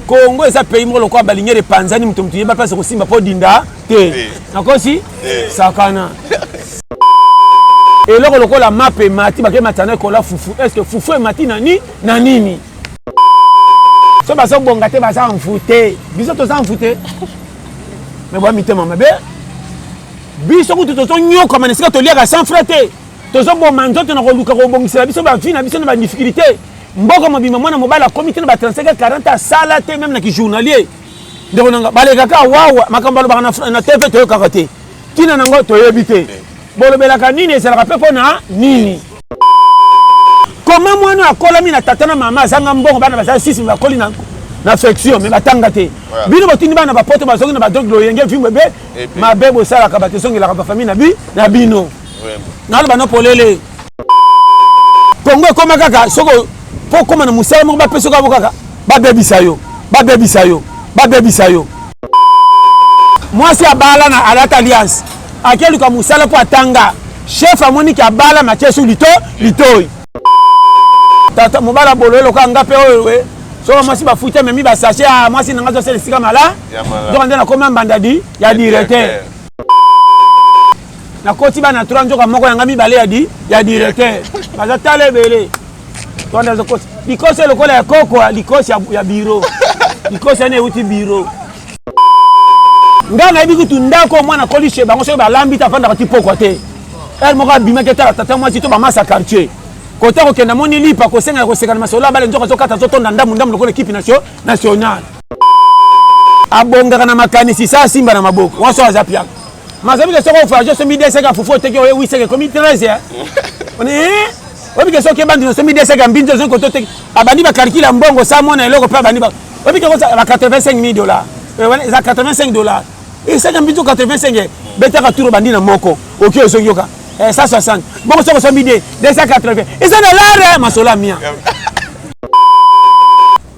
Congo est un pays où on a baligné les Panzani, mais tu n'as pas passé aussi ma peau d'inda. D'accord si? Sakana. Et là on a la map et Mati, parce que maintenant qu'on a Foufou. Est-ce que Foufou et Mati nani? Nanini. Ça va ça bon gâter, va ça en fouter. Bisous tous en fouter. Mais bon, mi te maman bé. Bisous que tous on comme on essaie de lire à sans frater. Tous on bon manzo, tu n'as pas lu que bon c'est la bisous va finir, bisous va difficulté. Mboko mobima mwana mobala comité na 35 40 sala te même na ki journalier. Ndeko nanga baleka ka wawa makamba ba na TV to kakate. Tina nango to yebite. Bolobela ka nini ça rappelle pona nini. Comment mwana akola mi na tata na mama zanga mbongo bana ba 6 ba koli na affection mais batanga te. Bino botini bana ba poto ba zongi na ba dog lo yenge film bebe. Ma bebo sala ka ba te zongi la ka famille na bino. Na ba no polele. Kongo koma kaka soko pour comment nous sommes, on va faire ce qu'on va faire. Baby sayo. Moi c'est à Balana à l'Alliance. À quel cas Moussala pour Tanga. Chef à Monique à Bala Mathieu sur Lito. Tata Mobala Bolo le Kanga Péo. So moi si ba fouté mais mi ba sachet à moi si n'anga c'est le sigamala. Donc on a comment bandadi, il y a directeur. Na koti ba na 30 jours moko yanga mi balé il y a directeur. Baza tale belé. Because le cola ya koko, because ya biro. Because ane uti biro. Nga na biku tundako mwana kolishe bango so ba lambi ta fanda kati poko te. Elle moka bima keta tata moi sito ba masa quartier. Kota ko kenda moni lipa ko senga ko sekana masola bale nzoka zo kata zo tonda ndamu lokole équipe nationale. Abonga na makanisi sa simba na maboko. Waso azapia. Mazabi ke soko fa je so mi deseka fufu teke o wi seke komi 13 On est obi ke soki bandi no semi deseka mbinzo zo koto te abandi ba calcula mbongo sa mona eloko pa bandi ba obi ke ko ba $85,000 za $85 et ça mbinzo 85 betaka turo bandi na moko oki ozoki yoka 160 bongo soko semi de 280 et ça na lare masola mia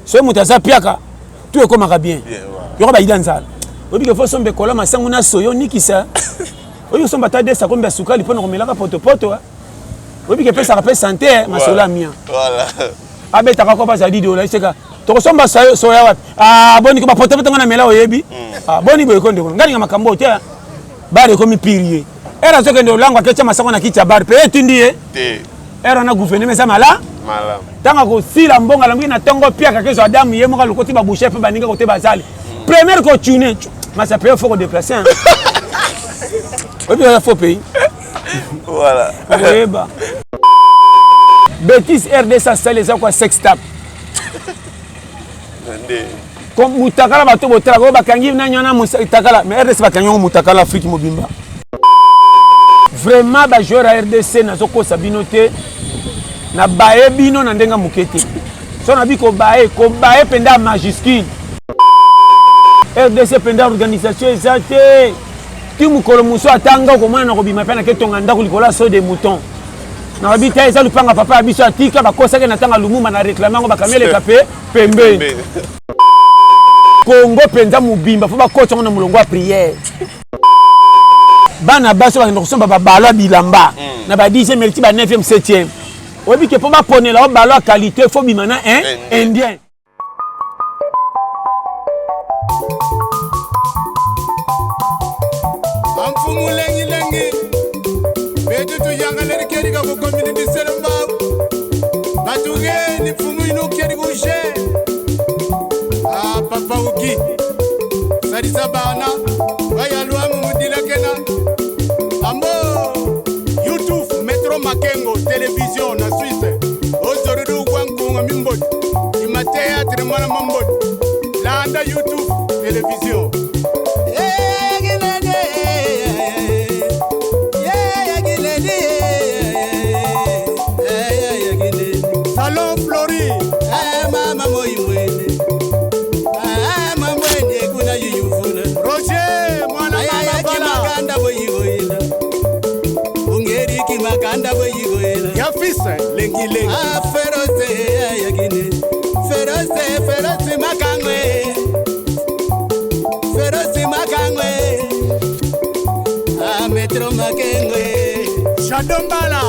so mutasa piaka tu e koma bien yoko ba idanza obi ke fo sombe kola masangu na soyo nikisa oyo somba ta de sa kombe sukali pona komelaka poto oui, que ça rappelle santé, ma sola mia. Voilà. Abeta kako pas adi dola, c'est que to somba soya wat. Ah boni ko ba poto poto na mela oyebi. Ah boni boy konde ko. Ngani makambo te. Bare ko mi pirier. Era zo kende olangwa kecha masango na kicha bar pe tindie. Te. Era na gouvernement ça mala. Mala. Tanga ko sila mbonga langi na tongo pia ka kezo adamu yemo ka lokoti ba boucher pe baninga ko te bazali. Première ko tune. Mais ça peut faut ko déplacer. Oui, il faut payer. Voilà. Bétis RDC ça les a quoi sextap. Comme mutakala bato botala ko bakangi na nyona mutakala mais RDC bakangi mutakala Afrique mobimba. Vraiment ba joueur RDC na zoko sabinote na bae bino na ndenga mukete. So na bi ko bae penda majuscule. RDC penda organisation exacte. Ti mukolo muso atanga ko mwana ko bima pena ke tonga ndako likola so de mouton. Na babita eza lupanga papa biso atika bakosa ke natanga lumuma na réclamango bakamele kapé pembe. Congo penza mubimba fo bakocha na mulongo a prière. Bana baso ba ndosomba ba balo bilamba na ba 10e meriti ba 9e 7e. Obi ke po ba ponela o balo qualité fo bimana indien. Papa Uki Sarisa Bana Wayalwa Mumudila Kena Ambo YouTube Metro Makengo Télévision na Suisse Ozorudu Wankunga Mimbod Imatea Tremana Mambod Landa YouTube Télévision Salon Flori Mama Moimwene Roger mwana maganda boyigoyela Ungeriki maganda boyigoyela Yafisa lengi lengi Feroze ayagine Feroze makangwe Feroze makangwe Metro makengwe Shadombala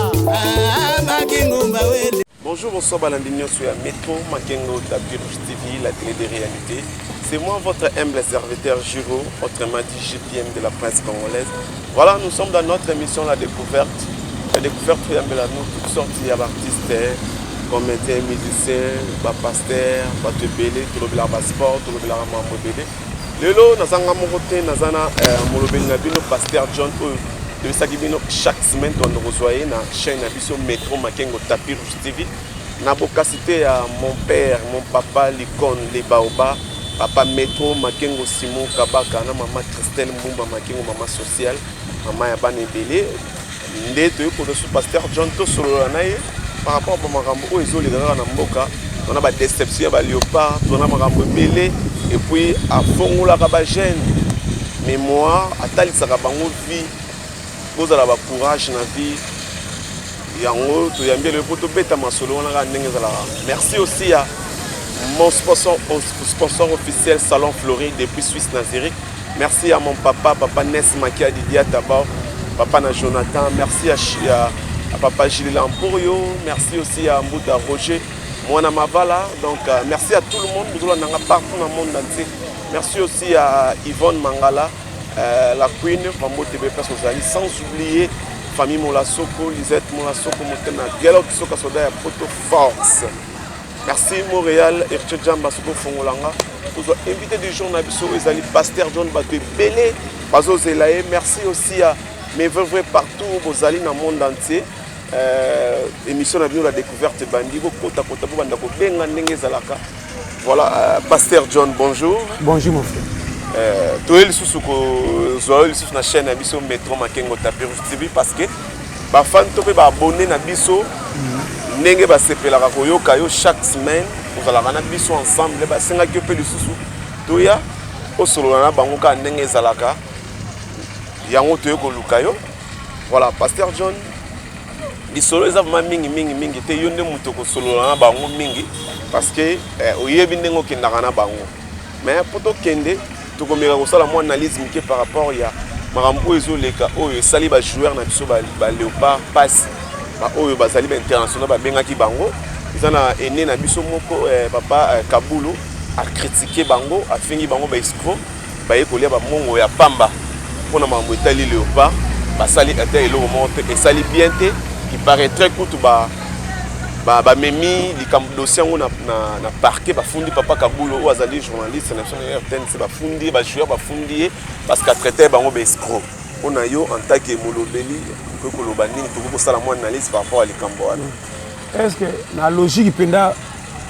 Makingumba wele Bonjour, bonsoir, Balandinho, sur la métro, Makengo, Tapirus TV, la télé des réalités. C'est moi, votre humble serviteur Giro, autrement dit GPM de la presse congolaise. Voilà, nous sommes dans notre émission La Découverte. La Découverte, il y a toutes sortes d'artistes, comédiens, musiciens, pasteurs, batebele, tout le sport, tout le mambo belé. Lelo, nous avons un pasteur John. Chaque semaine, on reçoit la chaîne Métro Makengo Tapirus TV. N'a pas cité à mon père, mon papa, l'icône, les baobas, papa Métro Makengo Simon Kabaka, maman Christelle Mumba Makengo, maman sociale, maman Yabane Belé. Ndé pour le pasteur John Tosolo par rapport à Marambo, ils ont les gars dans Mboka. On a des déceptions à Léopard, on a Marambo Belé, et puis à Fongola Rabagène. Mais moi, à Tali Sarabango vie. Vous avez le courage dans la vie. Merci aussi à mon sponsor officiel Salon Floride depuis Suisse Nazérique. Merci à mon papa Ness Makia Didia Tabao, papa na Jonathan. Merci à papa Gilles Lamporio. Merci aussi à Mbouda Roger, Mwana Mavala. Donc merci à tout le monde. Vous avez partout dans le monde entier. Merci aussi à Yvonne Mangala. La Queen, sans oublier famille Molasoko, Lisette Molasoko, Motena, Gelo Kisoka Soda, Poto Force. Merci Montréal, Erche Djamba Soko Fongolanga. Vous avez invité des gens, ils allaient pasteur John Baté Belé, Bazo Zelaye. Merci aussi à mes vrais partout, vous allez dans le monde entier. Émission de la découverte Bandigo, Kota Kota Bandako, Benga Nenge Zalaka. Voilà, pasteur John, bonjour. Bonjour mon frère. Tout le monde sur la chaîne Métro Makengo Tapirus TV parce que les fans sont abonnés à Bisso. Chaque semaine, nous allons biso ensemble. Voilà, pasteur John. Bisolo eza vraiment mingi te yonde muto ko solo na bango mingi parce que oyebi ndengo kendaka na bango mais poto kende to komeka ko sala mo analyse mike par rapport ya marambo ezoleka oyo sali ba joueur na biso ba Léopard passe ba oyo bazali ba international ba bengaki bango izana ene na biso moko papa Kabulu a critiquer bango a fingi bango ba escroc ba ekolia ba mongo ya pamba pona mambo etali Léopard ba sali ete elo monte et sali bien te. Il paraîtrait que tout memi les dossiers na parquet ba fundi papa Kabulo ou azali journaliste national RTNC ba fundi ba joueur ba fundi parce qu'a traité bango ba escroc on a yo en tant que molobeli que kolobani to ko sala mo analyse par rapport à likambo wana est-ce que la logique penda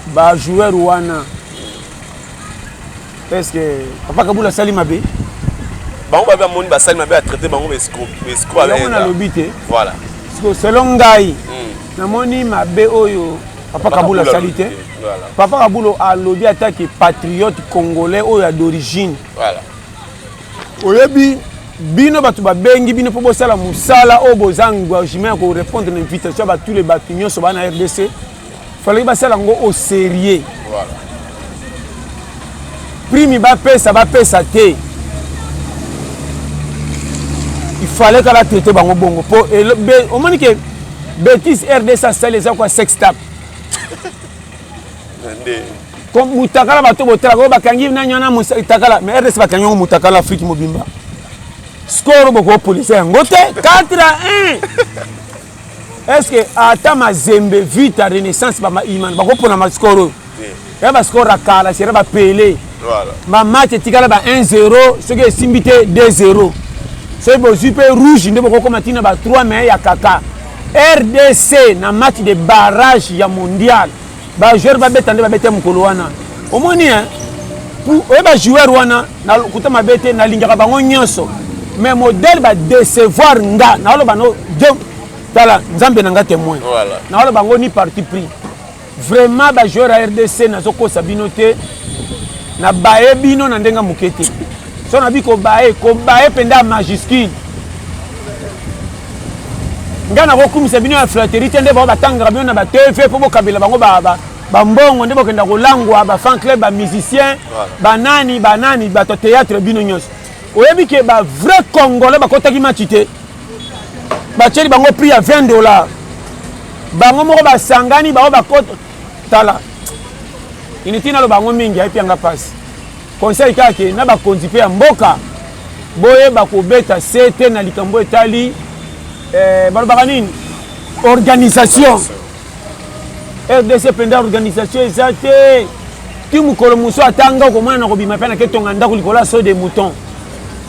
ba joueur wana est-ce que papa Kabulo sali mabe bango ba moni ba sali mabe a traité bango ba escroc avec on a lobité voilà. Selon Ngai, namoni mabe oyo papa Kabula salite. Papa Kabulo a lobby attaque patriote congolais oyo d'origine. Voilà. Oyebi bino batu ba bengi bino po bosala musala o bozangwa jimé ko répondre à l'invitation ba tous les bapignon so bana RDC. Fallait ba sala ngo au sérieux. Voilà. Primi ba pesa te. Il fallait qu'elle a traité bango bongo pour au moins que bêtise RDC ça les a quoi sextape comme mutakala bato botela ko bakangi na nyana mutakala mais RDC bakangi mutakala Afrique mobimba score boko police ngote 4-1 est-ce que ata mazembe vite à renaissance ba iman bako pona ma score ya ba score akala sera ba pelé voilà ma match tikala ba 1-0 ce que simbité 2-0. C'est bon, super rouge, nous avons commencé à 3 mais ya kaka. RDC na match de barrage ya mondial. Ba joueur va betande ba bete mukolo wana. Omoni hein pour ba joueur wana na kuta mabete na lingaka bango nyonso. Mais modèle ba décevoir nga na lo bano tala nzambe nanga témoin. Voilà. Na lo bango ni parti pris. Vraiment ba joueur à RDC na zoko sabinote na bae bino na ndenga mukete. So na bi ko bae penda majuscule ngana ko kumisa bino ya fraternité nde ba batanga bino na ba TV po bokabela bango ba mbongo nde bokenda ko langwa ba fan club ba musicien ba nani ba to théâtre bino nyos oyebi ke ba vrai congolais ba kotaki match te ba tcheli bango prix à $20 bango moko basangani bao bakota tala initi na lo bango mingi ayipianga pasi conseil kake na bakonzi pe ya mboka boye bakobeta sete na likambo etali balobaka nini organisation RDC penda organisation eza te ti mokolo mosu atanga okomona na kobima mpe na ketonga ndako likolo ya so de mouton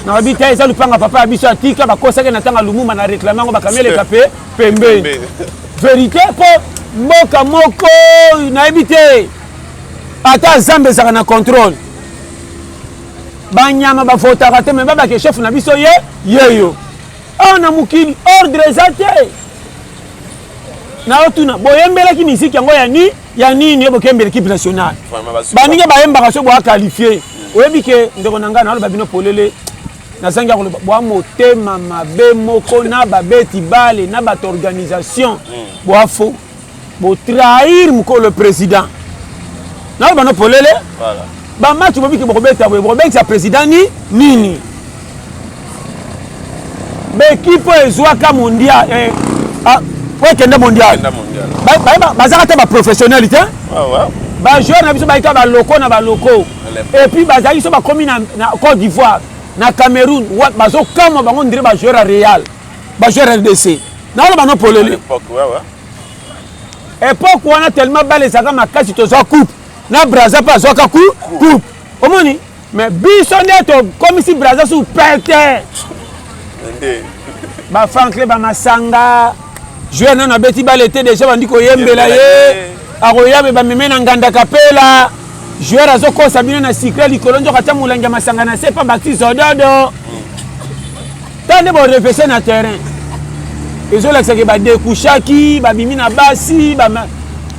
na babi te eza lupanga papa ya biso atika bakosaki na ntanga lumumba na reklame yango bakameleka mpe pembeni verité mpo mboka moko nayebi te ata zambe ezaka na contrôle banyama bafotaka te me babake chef na biso yeyo awa na mokili ordre eza te na otuna boyembelaki misiki yango ya nini ye bokembela équipe nationale baninge bayembaka so boaqualifie oyebi ke ndeko na ngai na aloba bino polele nazangi ya koloba bwa motema mabe moko na babeti bale na bato organisation boafo botrahir mokolo président na aloba no polele bamatch bobiki bokobeta boye bokobengisa président nini bekipe ezwaka mondial okende mondial bazaka te baprofessionnel te bajoueur na biso bayika baloko na baloko epuis bazalaki so bakomi na Côte d'Ivoire na Cameroun bazokama bango ndire bajoueur ya Real bajoueur RDC naoloba no polele époque wana tellement bale ezalaka makasi tozwa coupe na Brazza mpe azwaka coupe omoni mais biso nde tokomisi Brazza su perte bafankle bamasanga joueur nano abeti bale te déjà bandi koyembela ye akoyabe bameme na nganda kapela joueur azokosa bino na secret likolo nzoka tia molangi ya masanga na se pa Baptiste Ododo tande borefese na terrain ezolakisaki badekushaki babimi na basi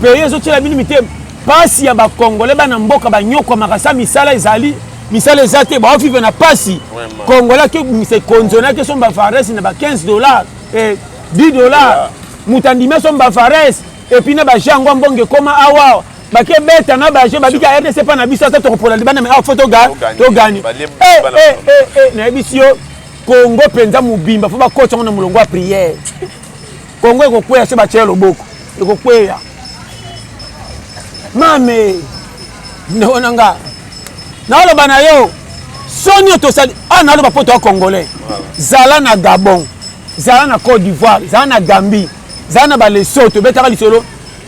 peye ezotiela bino mitema pasi ya bakongole bana mboka banyokwamaka sa misala ezali misala eza te baofive na pasi kongola ake mise konzonaki so bafaresi na ba $15 $10 mutandime so bafaresi epuis na bajango mbonge koma awa bake beta na baje babika RDC pa na biso ata tokopola libana me awa togani nayebi si yo Congo penza mubimba fo bakocha ngo na mulongo ya prière Congo ekokweya se batie loboko ekokweya mame ndonanga naoloba na yo soni tosali naoloba poto ya congolais zala na Gabon zala na Côte d'Ivoire zala na Gambie zala na Lesotho betaka lisolo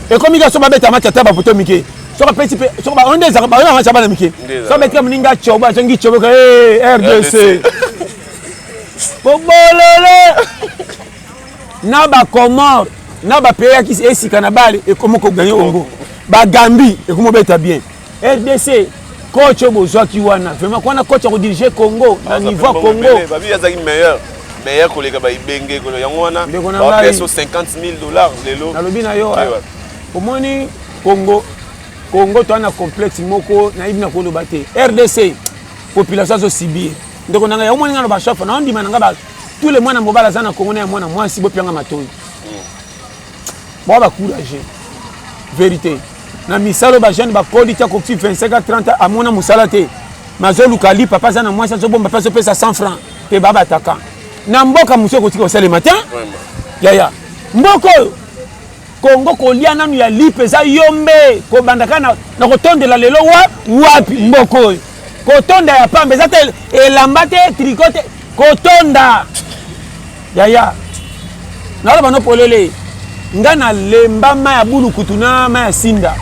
ekomika so babeta match ata bapoto mike so bapesi pe so ba onde za ba match bana mike so betka mninga choba zongi chobo ka RDC bobolele na ba Comore na ba pays qui esika na bale ekomoko gagner ongo ba Gambie ekomobeta bien RDC coach bozwaki wana vraiment kwana coach ko diriger Congo na niveau Congo babi azaki meilleur koleka ba ibenge ko yango wana ba peso $50,000 lelo nalobi na yo omoni Congo to na complexe moko na ibina ko loba te RDC population zo sibir ndeko nanga ya omoni ngalo ba chef na ndima nanga ba tous les mwana mobala za na Congo na mwana mwasi bo pianga matoi ba courage vérité na misalo ba jeune ba kodi ta ko 25 à 30 amona musala te mazolu kali papa za na mwasi zo bomba pesa pesa 100 francs pe baba ataka na mboka musoko ko tika au le matin ya mboko Congo kolia nanu ya lipe za yombe ko bandaka na kotondela lelo wapi mboko kotonda ya pambe za te elamba te tricote kotonda ya na ba no polele ngana lemba ma ya bulu kutuna ma ya sinda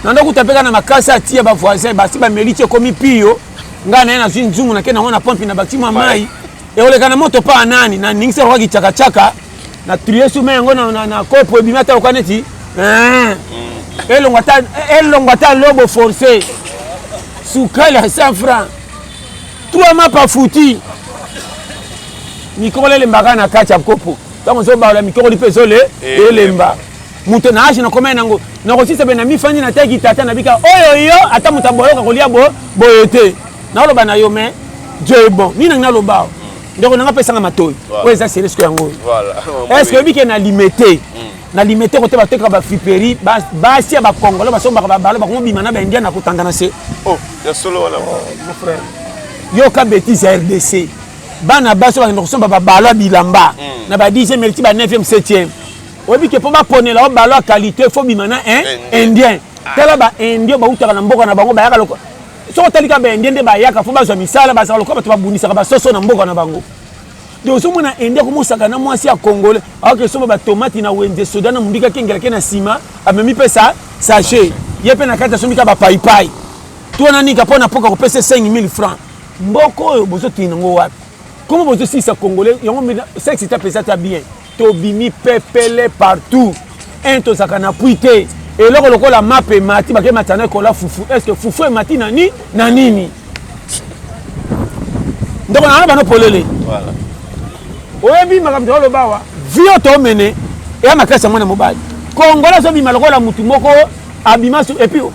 nando kutapeka na makasa atia ba voisin basi ba meliche komi pio ngana na nzungu na kena wana pompi na batima mai eolekana moto pa nani na ningise kwa kichaka na triesu mengo na kopo ebimata okaneti elongata lobo forcé sukali à 100 francs 3 mois pas foutu mikolo lembaka na kati ya kopo tango zo ba la mikolo lipezole elemba muto na ashi na komena nango na kosisa be na mifandi na teki tata na bika oyo ata mutaboloka kolia boyete na loba na yo me Dieu est bon ni na loba ndeko nanga pesa nga matoi oyo eza sérieux yango voilà est-ce que bike na limité côté ba teka ba friperi basi ya ba Congolais ba somba ba balo ba ngobima na ba Indien na kutanga na se ya solo wala mon frère yo ka bêtise RDC bana baso ba ndoko somba ba balo bilamba na ba 10e melti ba 9e 7e obi ke po ba ponela o balo qualité fo bimana indien tela ba indien ba utaka na mboka na bango ba yaka loko so talika ba indien de ba yaka fo ba zo misala ba sa loko ba to ba bunisa ba soso na mboka na bango de so mona indien ko musaka na mwasi ya congolais ok so ba tomate na wenze soda na mbika kengela ke na sima amemi pesa sachet yepe na kata so mika ba pai pai to na nika pona poka ko pesa 5000 francs mboko oyo bozo tinango wapi comment bozo si sa congolais yango sexe ta pesa ta bien to bimi pepele partout un to sakana puité et loko loko la map et mati ba ke matana ko la fufu est-ce que fufu et mati na nini ndoko na ba no polele voilà oyebi makamto lo bawa vio to mene e makasa mwana mobali kongola so bima loko la mutu moko abima et puis o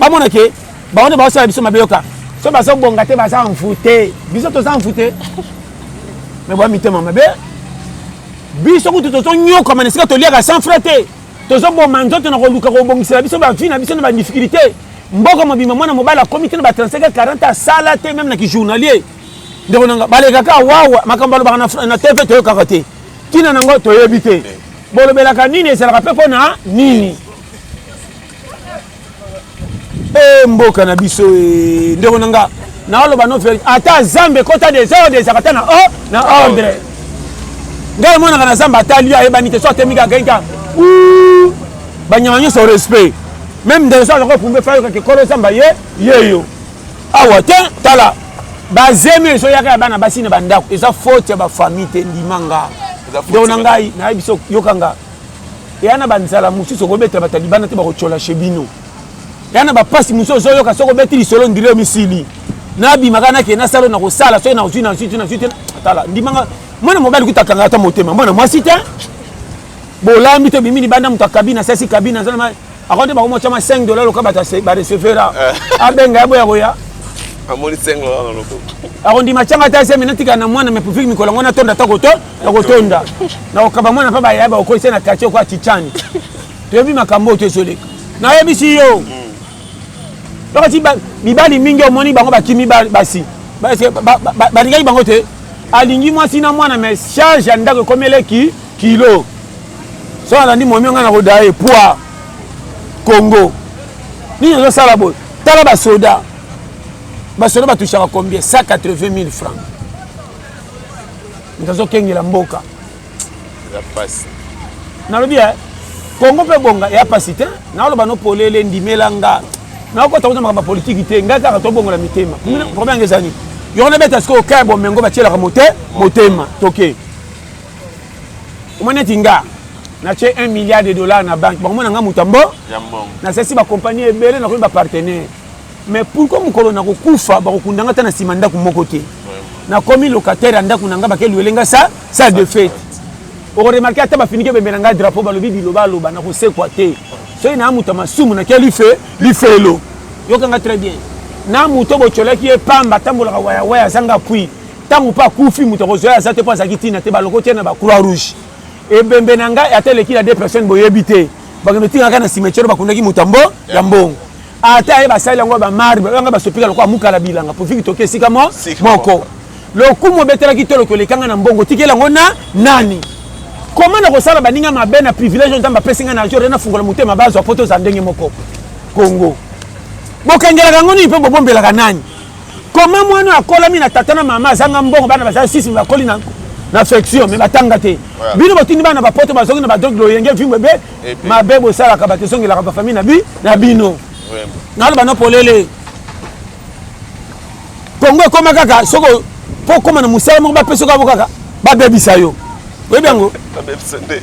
ba mona ke ba on ba so biso mabeyoka so ba so bonga te ba sa mfute biso to sa mfute mais ba mitema mabe biso kutu to nyoko manesika to liaka sans frate to so bo manzoto na ko luka ko bongisa biso ba fina biso na ba difficulté mboko mobima mwana mobala comité na ba 35 40 sala te même na ki journalier ndeko nanga bale kaka wawa makamba lo ba na TV to kaka te kina nango to yebite bolo belaka nini esala pe pona nini mboka na biso ndeko nanga na oloba no fer ata zambe kota des ordres zakata na ordre ngai mona kana zamba tali ya ebani te so temika genka banyama nyo so respect même des gens ko pumbe fa ko kolo zamba yeyo awa te tala bazeme so yaka bana basine bandako eza faute ya ba famille te ndimanga ndeko ngai na biso yokanga yana banzala mususu ko beta batalibana te ba ko chola shebino yana ba pasi muso zo yoka soko beti solo ndile misili na bi magana ke na salo na ko sala so na uzina tala ndimanga mwana mobali kutakanga ata motema mwana mwasi te bolambi to bimini banda mutakabina sasi kabina zana akonde ba ko chama $5 loka bata ba recevera abenga yabo yakoya amoni $5 loko akondi machanga ta sema natika na mwana mepufiki mikola ngona tonda takoto na kotonda na okaba mwana pa ba yaba okoise na kache kwa chichani tebi makambo to soleka na yebi si yo lokati mibali mingi omoni bango bakimi basi balingai bango te alingi mwasi na mwana mais charge andako komele kilo so alandi momi nga na kodaye poids Congo ni zo sala boy tala basoda batushaka combien 180 000 francs ndazo kengela mboka la passe na lobi Congo pe bonga ya pasite na loba no polele ndimelanga na ko tawo makamba politique te ngaka ka to bongo la mitema problème ngezani yo na beta sko ka bo mengo ba tiela ka motema toke omone tinga na che $1 milliard na banque bon mona nga mutambo na sesi ba compagnie ebele na ko ba partenaire mais pourquoi mukolo na ko kufa ba ko kundanga tana simanda ku moko te na komi locataire anda kunanga ba ke luelenga ça de fait o remarquer ata ba finike be menanga drapeau ba lobi biloba loba na ko sekwa te so ina muta masumu na ke li fait lo yo kanga très bien na muto bo choleki e pamba tambola ka waya sanga pui tangu pa kufi muto ko zoya sa te pa sakitina te ba lokote na ba croix rouge e bembe nanga atele ki la 2 personnes boyebité ba ke metinga kana cimetière ba kundaki mutambo ya mbongo ata e ba sala ngo ba marbre nga ba sopika lokwa mukala bilanga pour fiki toke sika moko lokumo betela ki tolo ko lekanga na mbongo tikela ngona nani comment na ko sala baninga mabe na privilège ntamba pesinga na jour na fungola mutema bazo photo za ndenge moko Congo bokengela kangoni pe bobombela kanani comment mwana akola mina tata na mama zanga mbongo bana ba 6 bakoli na affection mais batanga te bino botindi bana ba poto bazongi na ba drogue lo yenge vimbe be mabe bo sala ka batesongela ka famille na bino na ba no polele Congo koma kaka soko po koma na musala mo ba peso ka bokaka ba bebisa yo webengo ba bebisende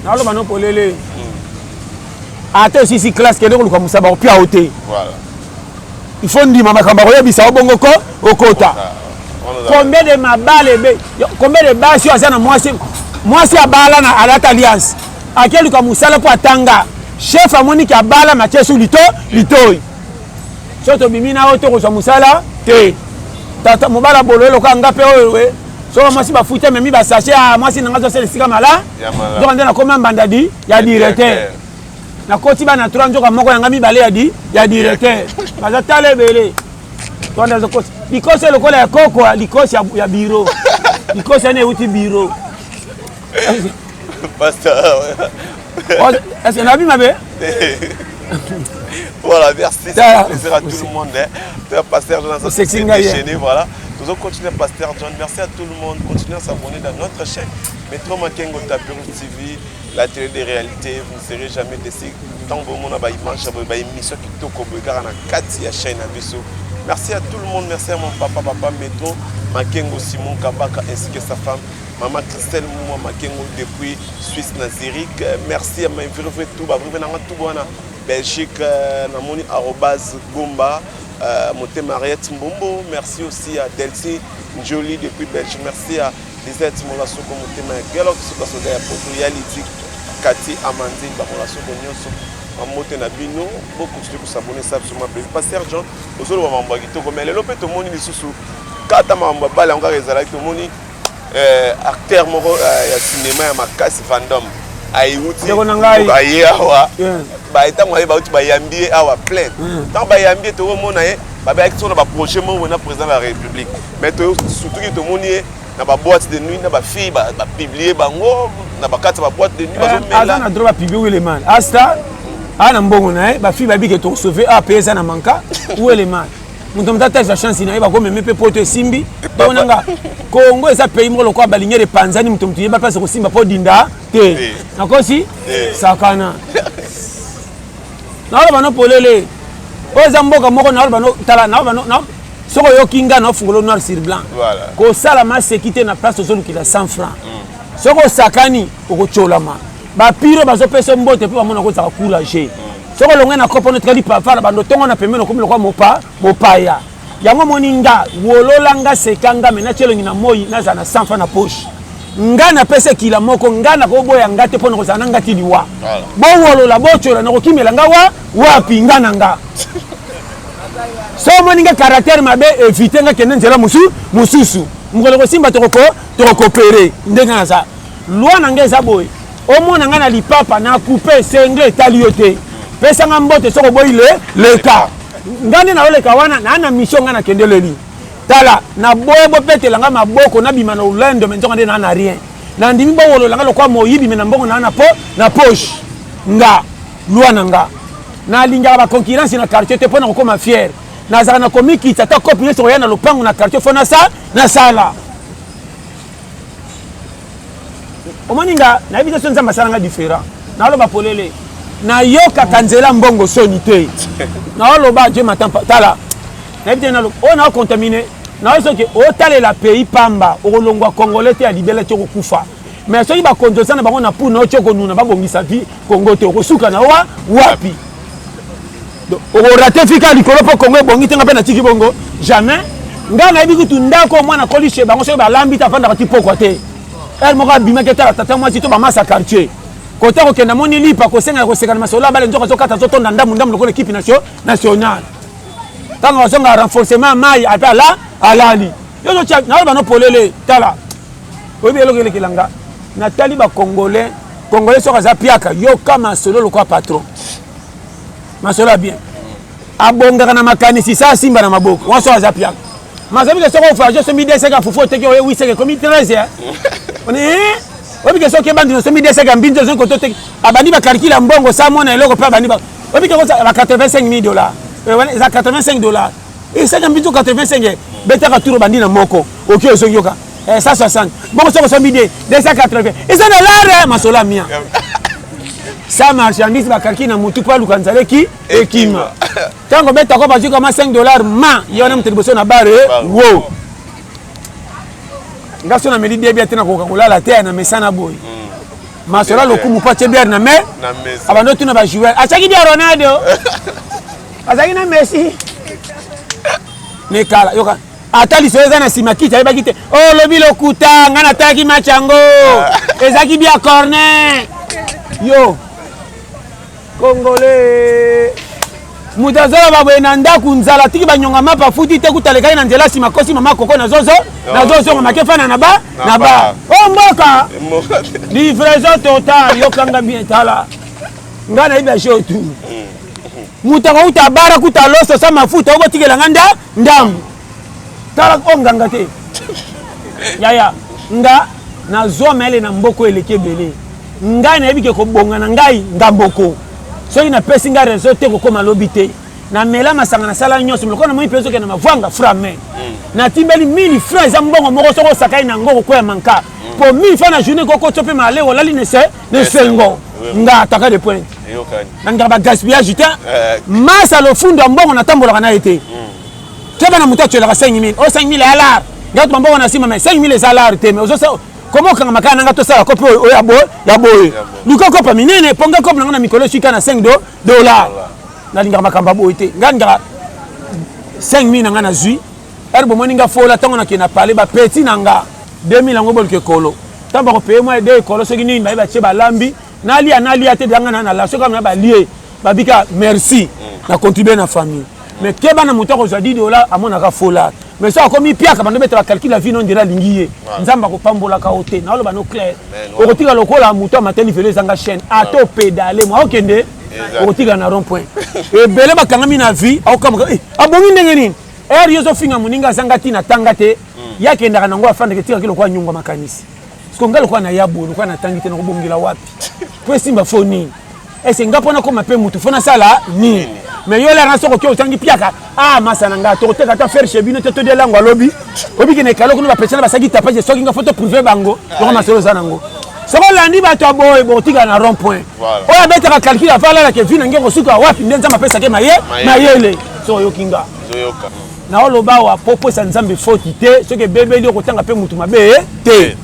na lo ba no polele ate aussi si classe ke ndeko luka musaba opia ote voilà il faut ndima makamba ko yebisa obongo ko okota combien de mabale be combien de basi azana mwasi abala na alata alliance akeli ka musala po atanga chef amoni ki abala machesu litoi soto bimina oto ko musala te tata mobala bolelo ka ngape oyo so mwasi bafuta memi ba sachet mwasi nanga zo sele sika mala donc ndena koma mbandadi ya directeur na koti bana 3 njoka moko yanga mibale ya directeur baza tale bele tonda zo koti likose lokola ya koko likose ya biro likose ne uti biro Pasteur. Est-ce qu'on a vu ma belle? Voilà, merci. Ça plaisir à tout le monde. Pasteur John, ça s'est déchaîné. Voilà. Nous allons continuer, Pasteur John. Merci à tout le monde. Continuez à s'abonner dans notre chaîne. Métro Makengo Tapirou TV, la télé des réalités. Vous ne serez jamais déçus. Tant que vous avez une émission qui toque au Bulgare, on a 4 chaînes à Bissau. Merci à tout le monde. Merci à mon papa Métro Makengo Simon Kabaka ainsi que sa femme. Maman Christelle Mouma Makengo depuis Suisse na Zurich. Merci à ma vie tout Belgique namoni @gomba Moté Mariette Mbombo. Merci aussi à Delcy Jolie depuis Belgique. Merci à Lisette Molasoko Moté Galox Sokasoda ya Portugality Kati Amandine Bamolasoko Nyonso Moté Nabino. Beaucoup de s'abonner ça sur ma page. Pasteur John ozolo wa mamba kitoko mais lelo pe to moni lisusu kata mamba bala nga ezala to moni acteur moko ya cinéma ya makasi fandom ayuti aye awa ba etango aye bauti bayambi awa plein tant bayambi to mona ye ba ba action na ba projet mo na président de la République mais to surtout que to moni na ba boîte de nuit na ba fille ba publier bango na ba kata ba boîte de nuit ba zo mela na droit publier les man asta ana mbongo na ba fille ba bi que to sauver a pesa na manka ou les man mutu mutata za chance na yeba ko meme pe poto simbi to nanga Congo eza pays moko lokwa balinye de Panzani mutu mutu yeba place ko simba po dinda te nakosi sakana na bano polele oza mboka moko na bano tala na bano na soko yo kinga na fungolo noir sur blanc voilà ko sala ma sécurité na place ozolu kila 100 francs soko sakani okocholama ba piro bazo pesa mbote pe bamona ko za courage soko longa na kopo notre papa bando tongo na pembeni ko miloko mopaya yango moninga wololanga sekanga mena chelo ngina moyi na za na 100 francs na poche nga na pesa kila moko nga na ko boya ngate pono ko za ngati liwa bo wolola bo chola na ko kimela nga wapi nga na nga so moninga caractère mabe éviter nga kende nzela mususu mukolo ko simba to coopérer ndenga na za loi na ngeza boy o mona nga na lipapa na couper sengle taliote pesa nga mbote soko boy le cas ngani na ole kawana na mission nga na kendeleli tala na boyebo petela nga maboko na bima na ulendo mentonga nde na rien na ndimi bo wolo langa lokwa moyibi mena mbongo na poche nga luana nga na linga ba concurrence na quartier te pona ko ma fier na zaka na komiki tata copie so yana lopango na quartier fona sa na sala omaninga na invitation nzamba sala différent na lo ba polele na yoka kanzela mbongo sonité na lo ba je m'attends tala na bien na lo on a contaminé na so que o tale la pays pamba o longwa congolais te a libéré to kufa mais so ba kondosa na bango na pour no choko nuna ba bongisa vie Congo te ko suka na wapi o ratifika likolo po Congo bongi tenga pe na tiki bongo jamais nga na biku tunda ko mwana kolishe bango so ba lambita panda ka tipoko te elle mo ka bimaka ta tata moi to ba masa quartier côté ko kenda moni lipa ko senga ko sekana masola bale nzoka zo kata zo tonda ndamu lokolo équipe nationale tango wasonga renforcement mai atala alali yo cha na ba no polele tala obi elokele kilanga na tali ba congolais soka za piaka yo kama solo lokwa patron masola bien abonga na makanisi sa simba na maboko waso za piaka mazabi ke soko fa je so mi deseka fufu teke o wi seke comme 13 on est obi ke soki bandi no so mi deseka mbinzo zo koto teke abandi ba calcula mbongo sa mona eloko pa bandi ba obi ke ko ba $85,000 za $85 et ça j'ambito 85 beta ka turo bandi na moko OK ozoyoka 160 bon ça so midi 280 et ça na l'art masola mia ça marchandise ba kalki na mutu pa lukanzale ki ekima tango beta ko bajuka ma $5 ma yona mteliboso na bare wo ngaso na meli bia tena ko kulala te na mesana boy masola lokumu pa chebier na me abando tuna ba joueur achaki dia Ronaldo azaki na Messi nekala yoka atali soeza na simakita yeba kite oh lobi lokuta ngana taki machango ezaki bia corner yo Congolais mutazola babwe na ndaku nzala tiki banyonga mapa futi te kutaleka na nzela sima kosi mama koko na zozo makefana na ba oh mboka livraison totale yokanga bien tala ngana iba shotu mutaka utabara kutaloso sa mafuta obo tikela nganda ndambu tala onganga te yaya nga na zoma ele na mboko eleke bele ngai na yebi ke ko bonga na ngai ngamboko soki na pesi ngai réseau te ko koma lobi te na mela masanga na sala nyonso mloko na moi peso ke na mavanga frame na timbeli 1000 francs za mbongo moko soko sakai na ngoko ko ya manka po 1000 francs na journée ko tope male wala li ne sengo nga ataka de point na ngaba gaspillage te masa lo fundo mbongo na tambola kana ete teba na muta tshela ka 5000 o 5000 alar ngato mbongo na sima mais 5000 alar te mais ozo comment kanga makana nga to sala kope o ya boy luka kopa minene ponga kopa na mikolo shika na $5 na linga makamba boy te nganga 5000 nga na zui erbo moninga fola tango na kena parler ba petit nanga 2000 ngo bolke kolo tamba ko paye moi de kolo soki nini ba che ba lambi na lia te danga na la soka na ba lié ba bika merci na contribuer na famille mais keba na muto ko $10 amona ka fola mais ça comme piaka bando betela calcul la vie non dira lingiye nzamba ko pambola ka hote na lo ba no clair o kotika lokola muto mateni vele zanga chaîne ato pédaler moi okende o kotika na rond point e bele bakanga mi na vie au comme abongi ndenge nini yozo finga muninga zanga tina tangate yake ndaka nango afande ketika kilo kwa nyunga makanisi siko ngalo kwa na yabo kwa na tangite na kubongila wapi po simba foni ese ngapona ko mape mutu fona sala ni mais yo la raso ko kyo tangi piaka masa nanga to te kata faire chez bino te de lango lobi obi kene kalo kuno ba pesana ba saki tapage so kinga photo privé bango ko masolo zanango soko landi ba to boy bo tika na rond point o ya beta ka calcul afala la ke vina ngeko suka wapi ndenza mapesa ke mayele so yo kinga zoyoka na oloba wa popo sa nzambe foti te soki bebeli okotanga pe mutu mabe te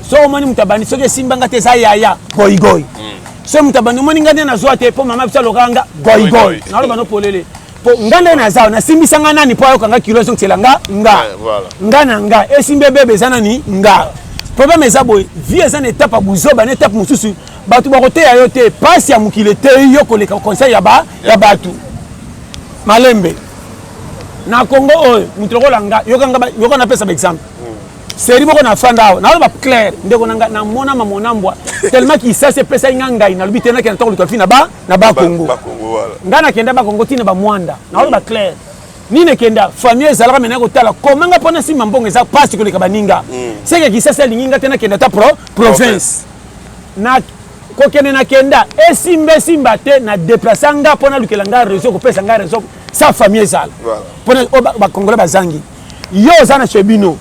so omoni mutabani soki simbanga te sa yaya goigoi so mutabani omoni ngande na zwa te po mama bisa lokanga goigoi na oloba no polele po ngande na zao na simbisanga nani po ayokanga kilo so tselanga nga esimbe bebe sana ni nga problème eza boy vie eza na étape buzoba na étape mususu batu bakote ya yo te pasi ya mukile te yo koleka conseil ya batu malembe na Congo oyo mutoko langa yoka na pesa exemple seri boko na fanda na ba clair ndeko nanga na mona mamonambwa tellement ki ça c'est pesa ngai na lubite na kena to likofi na ba Congo ngana kenda ba Congo tina ba mwanda na ba clair nine kenda famille ezalaka mena ko tala komanga pona si mambongo eza pasi koleka baninga c'est que ki ça linginga tena kenda ta province na ko kene na kenda simba te na déplaçanga pona lukelanga réseau ko pesa nga réseau sa famille ezala pona ba Congolais bazangi yo zana chebino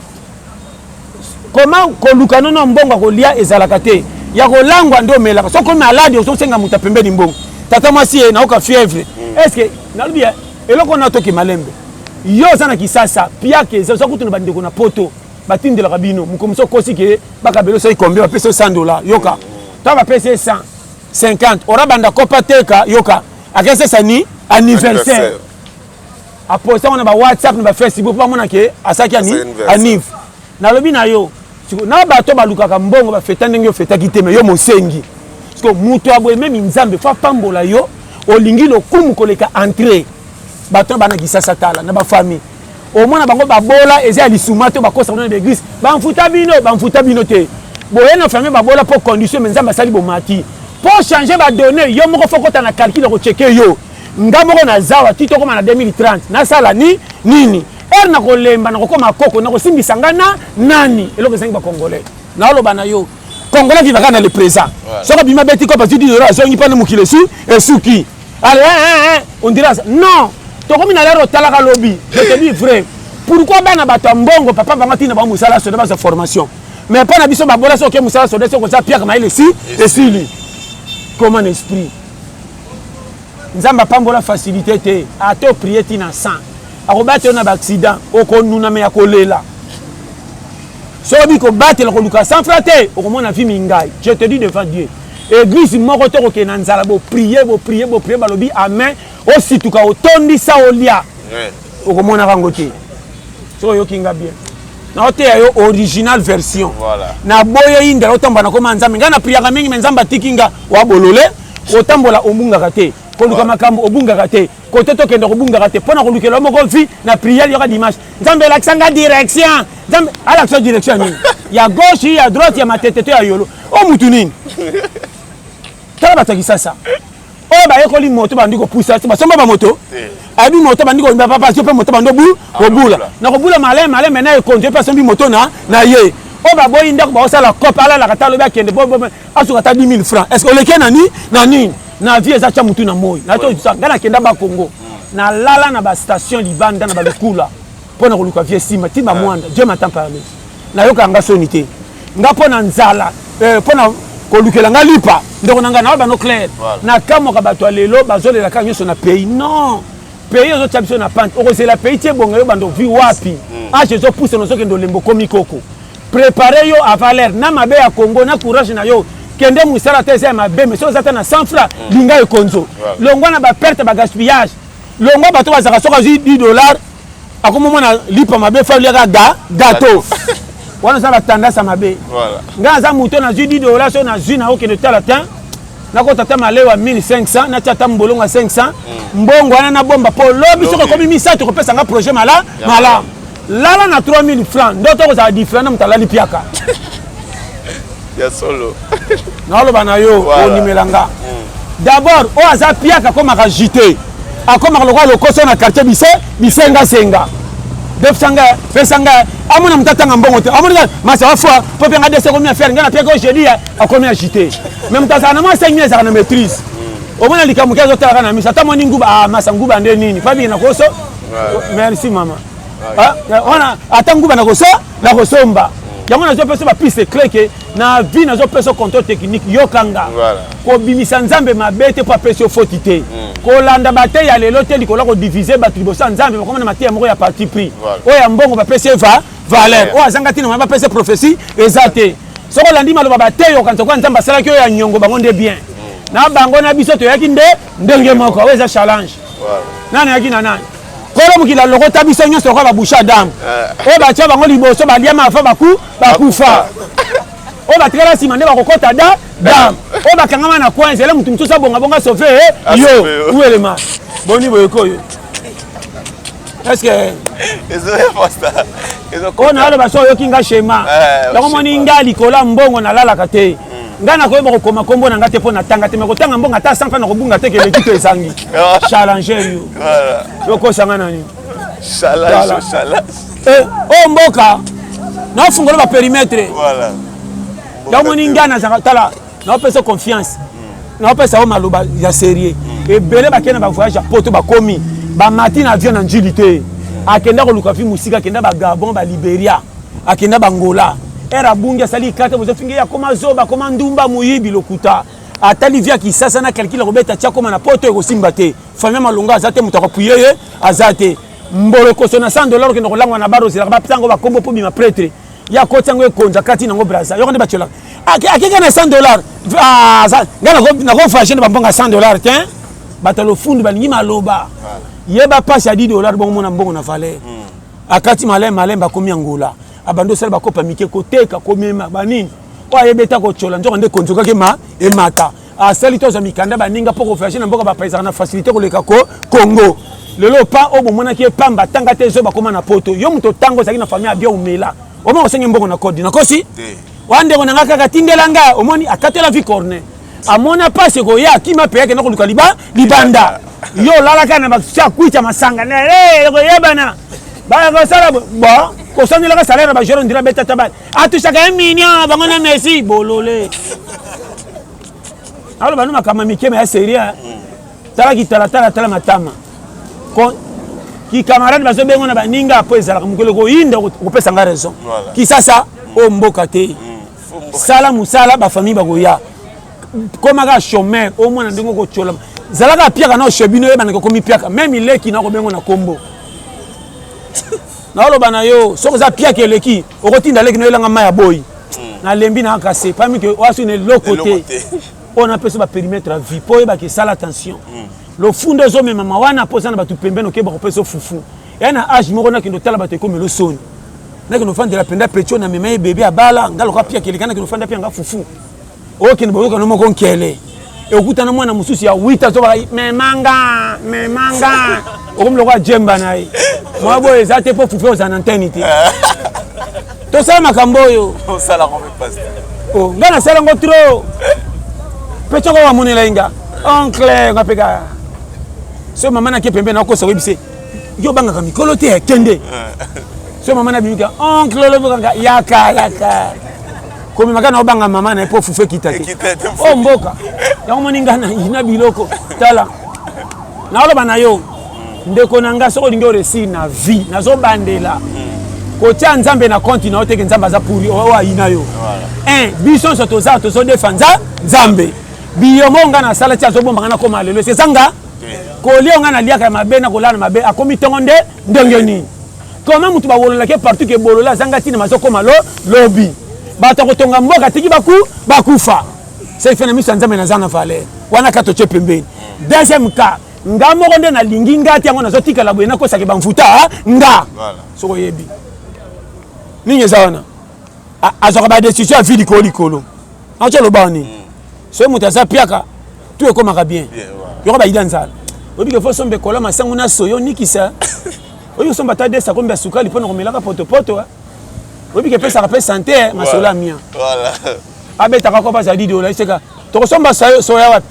comment ko lukano na mbongo ko lia ezalaka te ya ko langwa ndo melaka so ko malade so senga muta pembeni mbongo tata mwasi na oka fièvre est-ce que na lubia eloko na toki malembe yo zana kisasa pia ke so kutu na bandeko na poto batindela kabino mukomso kosi ke bakabelo so ikombe ba pesa $100 yoka to ba pesa 150 ora banda kopa teka yoka akese sani anniversaire aposa on ba WhatsApp na ba Facebook pa mona ke asaki anniv na lobi na yo na bato balukaka mbongo ba feta ndenge yo feta kiteme yo mosengi parce que muto aboye même nzambe fa pambola yo olingi lokumu koleka entrée bato bana kisasa tala na ba famille au moins na bango babola eza lisuma to bakosa na l'église bamfuta bino te boye na famille babola pour condition mais nzambe sali bomati pour changer ba donner yo moko fokota na calcul ko checker yo ngamoko na zawa tito koma na 2030 na sala nini na kolemba na kokoma koko na kosimbisa ngana nani eloko zengi ba Congolais na oloba na yo Congolais vivaka na le présent soko bima beti ko parce que $10 azongi pa na mukile su esuki allez on dira non to komi na lero talaka lobby je te dis vrai pourquoi bana bato mbongo papa banga tina ba musala so de base formation mais pas na biso ba bola so ke musala so de so ko sa pia kama ile si esili comment un esprit nzamba pambola facilité te a to prier tina 100 akobate na ba accident okonuna me akolela so biko batela ko luka sans frater okomona vi mingai je te dis devant Dieu église moko to ko kena nzala bo prier balobi amen o situka otondi sa olia okomona kango te so yo kinga bien na ote yo original version na boye inda otamba na koma nzambe ngana priaka mingi menzamba tikinga wa bolole otambola omunga kate ko luka makambo obunga kate ko teto kenda ko bunga kate pona ko lukela moko vi na prière yoka dimanche nzambe l'accent direction nzambe à l'accent direction ni ya gauche ya droite ya matete ya yolo o mutu nini tala bataki sasa o ba yekoli moto bandi ko poussa ba somba ba moto abi moto bandi ko papa so pe moto bando bu obula na ko bula malem na e konje pe sombi moto na ye o ba boyi ndako ba osala cop ala la katalo ba kende bo asuka ta 10 000 francs. Est-ce que le kena ni na vie za cha mutu na moyi. Na to ngana kenda ba Congo. Na lala na ba station libanda na ba lekula. Pona ko luka vie sima ti ba mwanda. Dieu m'entend parler. Na yoka nga sonité. Nga pona nzala pona ko lukela nga lipa. Ndoko nanga na ba no clair. Na kamo ka bato lelo bazolela ka nyoso na pays. Non. Pays aux autres habitués na pente. C'est la pays tie bonga yo bando vi wapi. Ah je zo pousse no so kendo lembo komi koko. Préparer yo à valeur na mabe ya Congo na courage na yo. Kende musala tese mabe mais so zata na 100 francs linga e konzo. Longwa na ba perte ba gaspillage. Longwa bato bazaka soka $10. Akomo mona lipa mabe fa liaka gâteau. Wana ça va tendance à mabe. Voilà. Nga za muto na $10 so na zina o kende tala temps. Nako tata malewa 1500 na tata mbolonga 500 mbongo wana na bomba po lobi soko komi misa to kopesa nga projet mala lala na 3000 francs ndoto ko za différent na mtalali piaka ya solo na lo bana yo onimelanga d'abord o aza piaka koma ka jité akoma ko lo koso na quartier bisenga defsanga pesanga amona mtatanga mbongo te amona masa wafwa pope nga dese komi affaire ngana peko jeudi akomi agité même mtatana ma 5000 za na maîtrise au moins likamu kazo tala kana misa tamoni nguba masa nguba nde nini fabi na koso merci mama ona ata nguba na koso na kosomba yango na zo peso ba piste clé que na vie na zo peso contrôle technique yokanga ko bimisa nzambe mabete pa peso fotité ko landa bate ya lelo te likola ko diviser ba tribosa nzambe ko na matia moko ya parti pris o ya mbongo ba peso valeur o azanga tina ba peso prophétie ezate soko landi maloba bate yo kanza kwa nzamba sala kyo ya nyongo bango nde bien na bango na biso to yaki ndenge moko o eza challenge nani yaki na nani kolo mukila loko tabiso nyonso ko ba boucha dam o ba tia bango liboso ba liama afa bakufa o ba tirala sima nde bakokota dam o ba kangama na coin zele mutu mtusa bonga sauver yo uelema boni boyeko yo est-ce que on a le baso yo kinga schéma donc moni ngali kola mbongo na lala kate ngana ko yeba koma kombo na ngate pona tanga te me ko tanga mbongo ata 100 fa na ko bunga te ke l'équipe esangi challenger yo yo ko sanga nani challenge o mboka na fungola ba périmètre voilà donc moni ngana za tala na pesa confiance na pesa o maloba ya sérieux et belé ba kena ba voyage poto ba komi ba matin avion na njilité akenda ko lukafi musika akenda ba Gabon ba Liberia akenda ba Angola era bunga sali kata bozo finge ya koma zoba koma ndumba muyibi lokuta atali via kisasa na calcul robeta tia koma na poto eko simbate famille malonga azate mutako puyeye azate mbolo ko sona $100 ke no kolangwa na baro zela ba ptango ba kombo po bima prêtre ya kotango ekonja kati nango braza yo konde bachola akeka na $100 ngana na ko fashion ba mbonga $100 tiens batalo fundu balingi maloba yeba passe à $10 bon mona mbongo na valeur akati malem ba komi Angola abando sala ba kopa mike koteka komema banini o yebeta ko chola nzoko nde konzoka ke emata asali to za mikanda baninga poko fashion na mboka ba paisa na facilité ko leka ko Congo lelo pa o bomona ki pamba tanga te zo ba koma na poto yo muto tango zaki na famille abia umela o mo sengi mbongo na kodi na kosi wande ko nanga kaka tindelanga omoni akatela vi corner amona passe ko ya kima pe yake na ko luka libanda yo lala kana ba cha kuita masanga na ko yebana ba ko sala bo ko sanila ka salaire ba jero ndira beta tabal atushaka 1 million bango na Messi bolole alo banu makama mikeme ya seria tala ki tala matama ko ki camarade bazo bengo na baninga po ezala mukelo ko inda ko pesa nga raison ki sasa o mboka te sala musala ba famille ba ko ya koma ka chômeur au moins ndingo ko chola zalaka piaka na chebino yeba na ko mi piaka même ileki na ko bengo na kombo na lo bana yo soko za piaka eleki okotinda leki no elanga maya boy na lembi na kase parmi que wasu ne lokote on a peso ba périmètre à vie po yeba ke sala attention le fundo zo mema mawana posa na batu pembeno ke ba ko peso fufu yana age moko na kindo tala batu ko melo soni na kindo fanda la penda precho na mema bébé abala ngalo ka piaka eleki na kindo fanda pianga fufu o kindo boyoka no moko nkele e okuta na mwana mususi ya 8 zo ba memanga okomlo kwa jemba naye mwabo ezate po fufu za antenne te to sala makambo yo on sala ko passe oh ngana sala ngo trop pecho ko wamunela inga oncle ngapeka so mama na ke pembe na ko so webise yo banga ka mikolo te kende Ce maman na bimika oncle lobokanga yaka. Comme makana obanga maman na po fufe kitate. Oh mboka. Ya moninga na ina biloko. Tala. Na oloba na yo. Ndeko nanga soko lingo resi na vie. Nazo bandela. Kotia nzambe na compte na oteke nzamba za puri owa ina yo. Un bison soto za to so defanza nzambe. Biyomonga na sala tia zo bomba na koma lelo. C'est sanga. Kolia nga na liaka mabe na kolana mabe akomi tongonde ndengeni. Comment mutu ba wolola ke partout ke bolola zanga tina masoko malo lobby. Bato kotonga mboka tiki bakufa. C'est fait na miso nzambe na zana fale. Wana kato che pembeni. Deuxième cas, nga moko nde na lingi ngati yango nazo tika la boyena ko sake bamfuta nga. Voilà. Soko yebi. Ninge zawana. Azoka ba décision vie likolo. Acho lo bani. So mutu za piaka tout est comme bien. Yoko ba idanza. Obi ke fo sombe kola masangu na soyo nikisa. Oyo somba ta desa kombe sukali pona komelaka poto. Obi ke pesa rappel santé masola mia. Voilà. Abeta ka ko ba za dido la iseka. To somba soya wapi?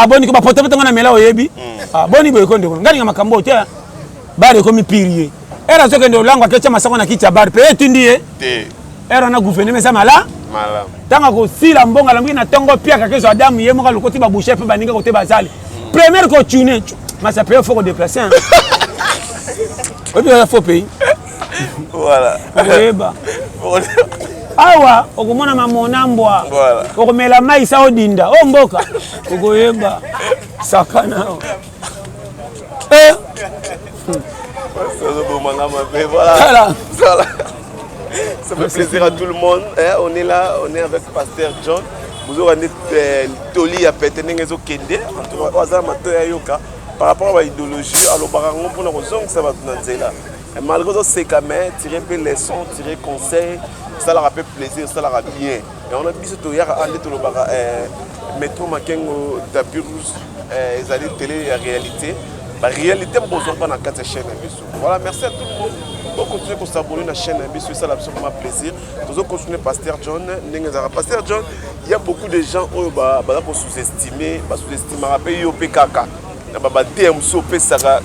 Boni ko ba poto na mela oyebi. Boni boy konde ko. Ngani makambo te. Bare ko mi pirie. Era soke ndo langwa kecha masango na kicha bar pe etindie. Te. Era na gouvernement sa mala. Mala. Tanga ko sila mbonga la mwina tongo pia ka keso adamu ye moka lokoti ba boucher pe baninga kote bazali. Première ko tune. Mais ça peut faut déplacer. Oui, il faut payer. Voilà. Awa, okomona mamona mbwa. Voilà. Okomela mai sa odinda. O mboka. Okoyeba. Sakana. Voilà. Ça fait plaisir à tout le monde. On est là, on est avec Pasteur John. Vous aurez Toli à Pétening au Kende. Par rapport à l'idéologie, alors pour nous ça va là. Malgré tout, c'est quand même tirer des leçons, tirer conseils, ça leur a fait plaisir, ça leur a bien. Et on a dit que hier à l'été métro Makengo Tapirus, ils allaient télé la réalité. La réalité, nous n'avons pas dans 4 chaînes. Voilà, merci à tout le monde. On continue à s'abonner à la chaîne, c'est ça absolument plaisir. Nous allons continuer Pasteur John. Pasteur John, il y a beaucoup de gens qui sont sous-estimés, sous-estimés, PKK.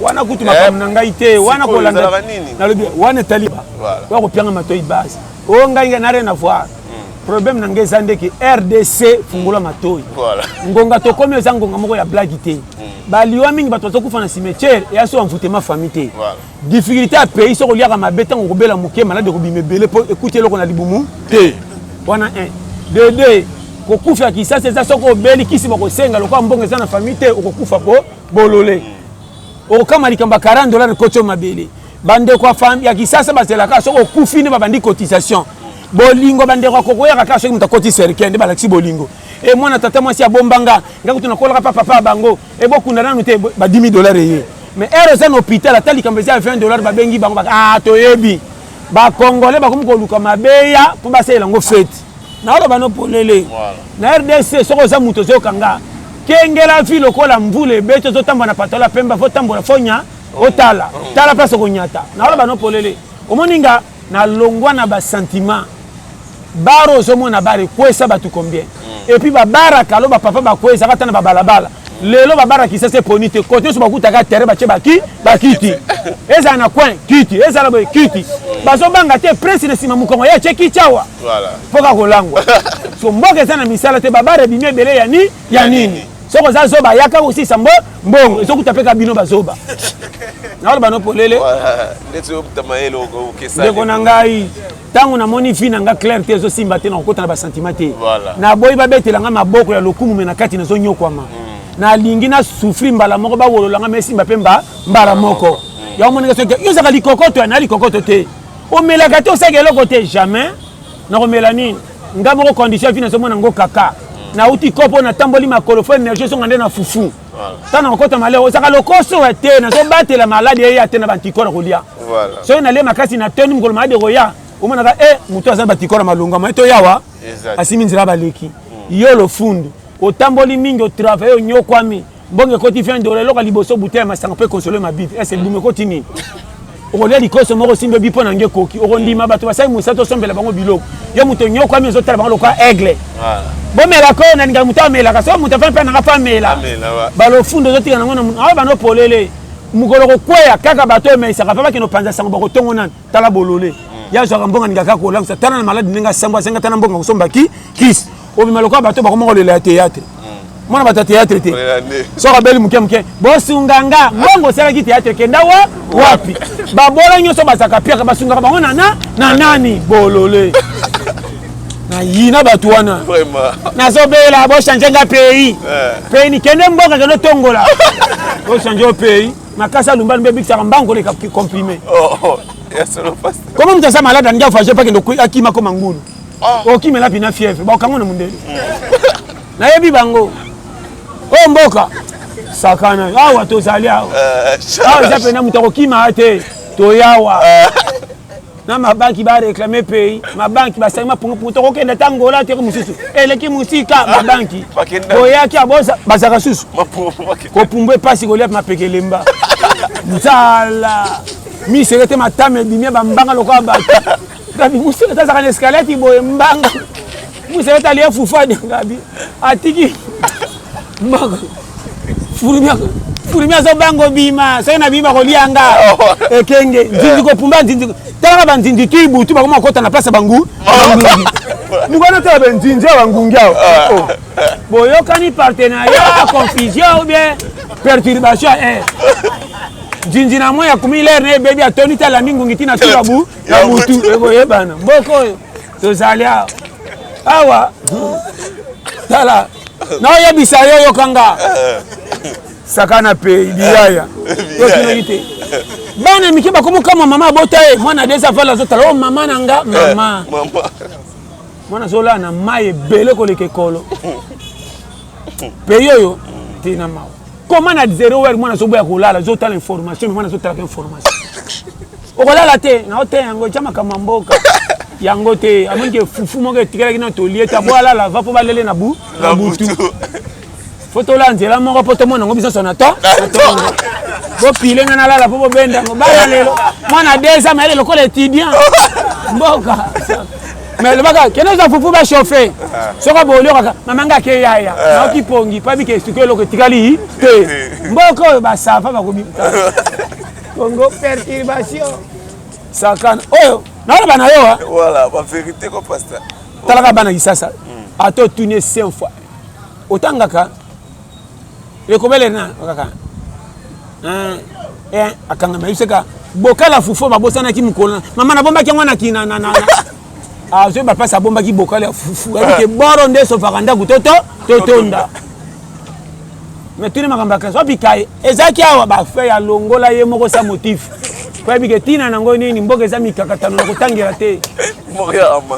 Wana kutu makamu na ngai te wana kolanda nalobi wana taliba wa kopianga matoi base o ngai na rien à voir problème na ngai zande ki RDC fungula matoi voilà ngonga to komi za ngonga moko ya blague te baliwa mingi bato to kufa na cimetière et aso envoûtement famille te voilà difficulté à pays so koliaka mabeta ngobela muke malade ko bimebele po écouter loko na libumu te wana 1 2 kokufa kisasa za soko beli kisi bako senga lokwa mbongo za na famille te okokufa po bolole okama likamba $40 kocho mabele bande kwa famille ya kisasa bazelaka soko kufi ne babandi cotisation bolingo bande kwa kokoya kaka soko mutakoti serikende balaksi bolingo e mwana tata mwasi ya bombanga ngaku tunakola papa bango e bokunda nanu te ba $10,000 ye mais erreur en hôpital atali kamba za $20 babengi bango toyebi ba congolais ba komko luka mabeya po basela ngo fete na olo bano polele na RDC soko za muto zo kanga kengela fi lokola mvule beto zo tamba na patola pemba fo tambola fonya otala tala place ko nyata na olo bano polele omoninga na longwa na ba sentiment baro zo mona bare kwesa batu combien et puis ba baraka lo ba papa ba kwesa kata na ba balabala lelo ba baraki sese ponite kote so bakuta ka terre ba che bakiti eza na coin kiti eza la ba kiti bazo banga te presse na sima mukongo ya cheki chawa voilà foka kolangwa so mboke sana misala te babare bimie bele ya nini soko za zoba yaka aussi sambo mbongo so kutapeka bino bazoba na wala bano polele ndeto tamaelo ko kesa ndeko na ngai tangu na moni fi na nga clair te zo simba te na kota na ba sentiment te na boy ba betela nga maboko ya lokumu mena kati na zo nyokwama na lingi na souffrir mbala moko ba wolola nga mesi mbapemba mbala moko ya moninga so yo za likokoto na likokoto te o melaka te o sagelo côté jamais na ko melani nga moko condition fi na so mona ngo kaka na uti kopo na tamboli makolo fo énergie so ngande na fufu tana okota maleo o saka lokoso te na so batela malade ya te na bantikora kolia voilà so na le makasi na tenu ngolo malade roya o mona ka muto azaba tikora malunga maito yawa asimi nzira baleki yo lo fundu o tamboli mingi o travail o nyokwami mbonge koti fin de loka liboso bouteille masanga pe consoler ma bite est-ce bume koti ni o le likoso moko simbe bipo na ngekoki o ndima bato basai musato sombela bango biloko yo muto nyokwami ezotala bango lokwa aigle voilà bomela ko na ninga muta mela ka so muta fa na fa mela balo fundo zotika na ngona awa bano polele mugolo ko kwea kaka bato me isaka pa ba kino panza sango bako tongo nan tala bolole ya zo kambonga ngaka ko lansa tana na malade ninga samba senga tana mbonga kusomba kis obi maloko bato ba komo le théâtre mwana bata théâtre te so ka beli muke bosunganga mbongo sala ki théâtre kenda wapi babola nyoso basaka pia basungaka bango na nani bolole na yina batu wana Vraiment. nazobela bo changer nga pays pays ni kende mboka kende tongola bo changer au pays makasa lumba mbe bikisa mbango le comprimé comment mtu sa malade ndia faje pa kende akima ko mangulu okimela pina fièvre ba kango na mundele na yebi bango o mboka sakana awa tozali awa awa zapena mutako kima ate toyawa na mabanki ba réclamer pays mabanki ba sema pour to kokenda tangola te mususu eleki musika mabanki boyaki abosa bazaka susu ko pumbwe pasi ko lep mapekelemba mzala mi serete matame bimia bambanga lokwa ba gabi musika tazaka escalade boye mbanga musika tali fufadi gabi atiki mbanga Furimia zo bango bima sasa bima ko lianga ekenge nzinzi ko pumba nzinzi tala ba nzinzi tibu tu ba koma kota na place bangu ngwana tala ba nzinzi bangu ngao boyo kani partenariat confusion ou bien perturbation nzinzi na moya kumile ne baby atoni tala mingu ngitina tu babu na mutu eboye bana mboko to zalia awa tala na yebisa yo kanga sakana pe biyaya yo kinogite bana mikiba komo kama mama botaye mwana desa fala zotala o mama nanga mama mwana zola na maye bele ko leke kolo pe yoyo tina mawo comment na 0 heure mwana soboya kolala zotala information mwana zotala information okolala te na hotel yango chama kama mboka yango te amonke fufu moko tikela kina tolie ta boala la va po balele na butu photo la nzela moko poto mona ngo biso sonato bo pile ngana la po benda ngo bala lelo mwana deza mais le col étudiant mboka mais le baka kena za fufu ba chauffer soka bolio kaka mamanga ke yaya na kipongi pa bike sukelo ko tikali te mboko ba safa ba ko bi kongo perturbation sakana oyo na bana yo voilà ba vérité ko pasteur talaka bana kisasa ato tune 5 fois otangaka ekobele na kaka akanga maiseka bokala fufu babosana ki mukolo mama na bomba ki ngwana ki na zo ba pasa bomba ki bokala fufu ke boro nde so fakanda kutoto totonda metune makamba ka so bikai ezaki awa ba fe ya longola ye moko sa motif kwa bike tina nango nini mboka za mikakatano na kutangela te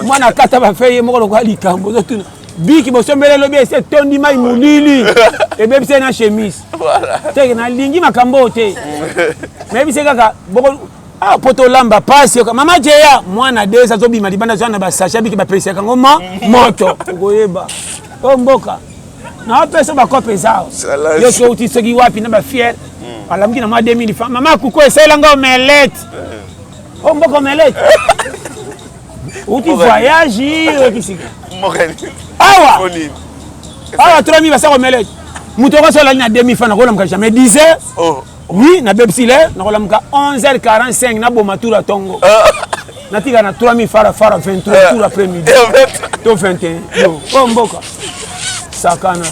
mwana kata ba fe ye moko lokwa likambo zo tuna biki bosombele lobi ese tondi mai mulili ebebise na chemise voilà te na lingi makambo te mebise kaka boko poto lamba pasi mama jeya mwana desa zo bima libanda zo na ba sasha biki ba pesa kango moto goyeba o mboka na pesa ba kope zao yo so utisegi wapi na ba fier alamki na ma 2000 francs mama kuko esela ngo melet o mboka melet uti voyage okisika awa 3000 basa ko melet mutoko so la na 2000 francs na ko lamka jamais 10 heures oui na bepsile na ko lamka 11h45 na bo matura tongo na tika na 3000 fara 23 tour après midi to 21 yo o mboka sakana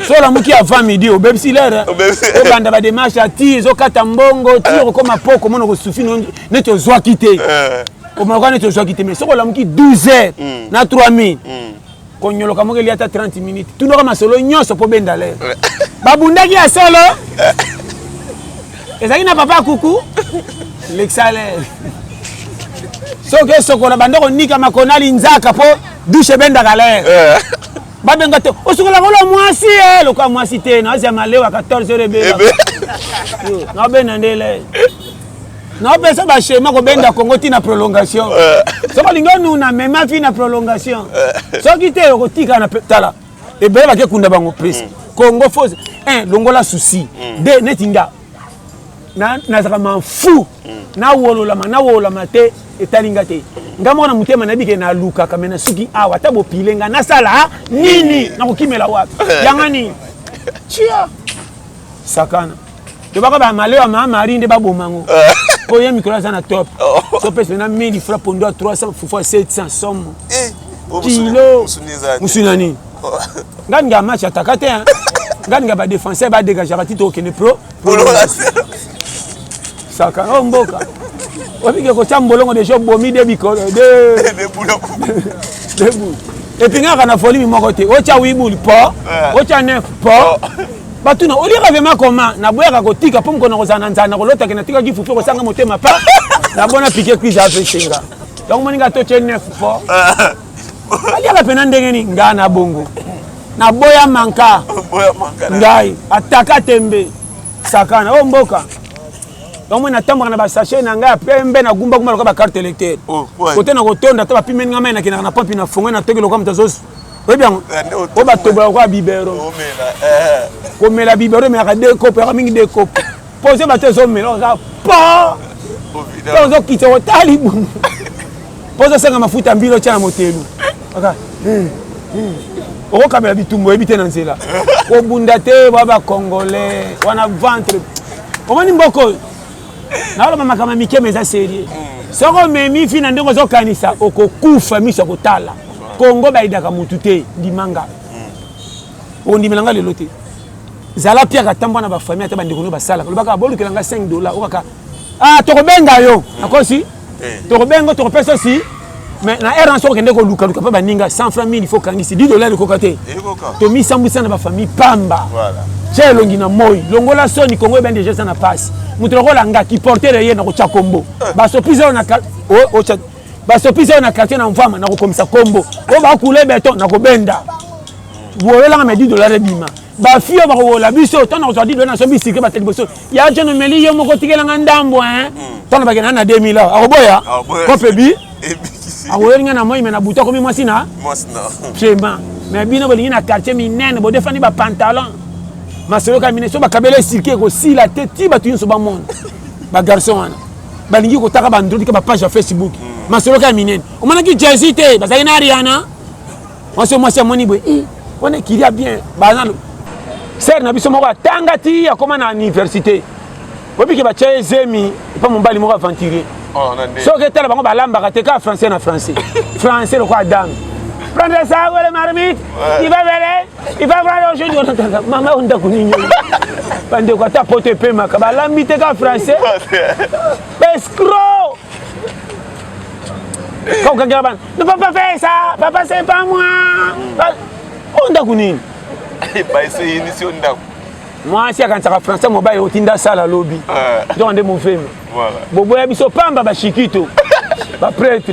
so la muki avant midi o bepsile o banda ba démarche ati zo kata mbongo ti ko koma poko mono ko sufi neto zwa kité o moko neto zwa kité mais so ko la muki 12h na 3000 konyolo kamoke liata 30 minutes tu ndoko masolo nyoso po benda le babundaki ya solo ezaki na papa kuku l'exale soke soko na bandoko nika makonali nzaka po douche benda galère babenga te osukola kola mwasi lokwa mwasi te na za malewa 14h bela na bena ndele na pesa ba shema ko benda Congo tina prolongation soko lingo na mema fi na prolongation soki te ko tika na tala e bela ke kunda bango prise Congo fose longola souci de netinga na zaka manfu na wolola mate etalinga te ngamo na mutema na bike na luka kamena suki awa tabo pilenga na sala nini na kokimela wapi yangani chia sakana to baka ba malewa mama rinde babomango Pour y micro ça na top. So pèse maintenant 1000 francs pour 300 fois 700 somme. Kilo. Musunani. Ganga match attaqué hein. Ganga ba défenseur ba dégager ba tito kene pro. Saka on mboka. Obi ke ko chambolongo de job bomi de bikolo de boulot. De boulot. Et puis nga kana folie mi moko te. Ocha wibuli po. Ocha neuf po. Batuna oli ravema comment na boya ko tika pom ko na kozana nzana ko lota ke na tika ki fufu ko sanga motema pa. Na bona piquer quiz a fesinga. Donc moninga to che neuf po. Ali ala pena ndenge ni ngana bongo. Na boya manka. Boya manka. Ngai ataka tembe. Sakana o mboka. Donc na tamba na ba sachet na ngai pembe na gumba kuma ba carte électeur. Côté na ko tonda ta ba pimeni ngama na kina na papi na fonga na tokelo comme tazos. Oui bien. O ba toba ko bibero. Ko mela bibero me ka de cope ka mingi de cope. Poser ba tezo mela za pa. Poser kite o tali. Poser senga mafuta mbilo cha motelu. Aka. O kamera bitumbo ebite na nzela. Ko bunda te baba congolais wana ventre. O mani mboko. Na wala mama kama mike meza sérieux. Soko memi fina ndongo zo kanisa okokufa miso kotala. Kongo baidaka mutu te dimanga. Ondimela lelo te. Zala pia katamba na ba famille ata bandeko no basala. Lobaka bolukelanga $5 okaka. Ah tokobenga yo. Akosi? Tokobenga tokopesa si. Mais na erreur soko kende ko luka pa baninga 100 francs 1000 il faut kangisi $10 ko kate. To mi sambusa na ba famille pamba. Voilà. Chez longi na moi. Longola soni Kongo ben déjà ça na passe. Mutrokola nga ki porter ye na ko cha kombo. Ba sopisa na o cha ba sopisa na quartier na mfama na ko komisa kombo. O ba kule beton na ko benda. Wolela nga me $10 bima. Ba fio ba ko la biso to na ko $10 na so bisike ba teleboso. Ya jono meli yo moko tikela nga ndambo hein. To na ba gena na 2000 akoboya. Ko pebi. Awoyenga na moi me na buto ko mi mwasina. Mwasina. Chema. Mais bino bolingi na quartier minene bo defani ba pantalon. Masolo ka mine so ba kabele silke ko sila te ti ba tuyinso ba monde. Ba garçon wana. Ba lingi ko taka ba ndodi ka ba page Facebook. Masolo ka minene. O mana ki Jesse te ba zaina Ariana. Waso mwasi moni boy. On est kiria bien. Ba na ser na biso moko tanga ti akoma na université. Obi ke ba chezemi pa mombali moko aventurier. So que tel bango balamba kateka français na français. Français le quoi dame. Prendre ça ou le marmite. Il va venir. Il va voir aujourd'hui maman on t'a connu. Bande quoi ta pote pe ma kabalambi te ka français. Escroc. Quand quelqu'un va ne peut pas faire ça. Papa c'est pas moi. On t'a connu. Bah c'est initié on t'a. Moi si quand ça français mobile au tinda sala lobby. Donc on mon film. Voilà. Bobo ya biso pamba ba shikito. Ba prêtre.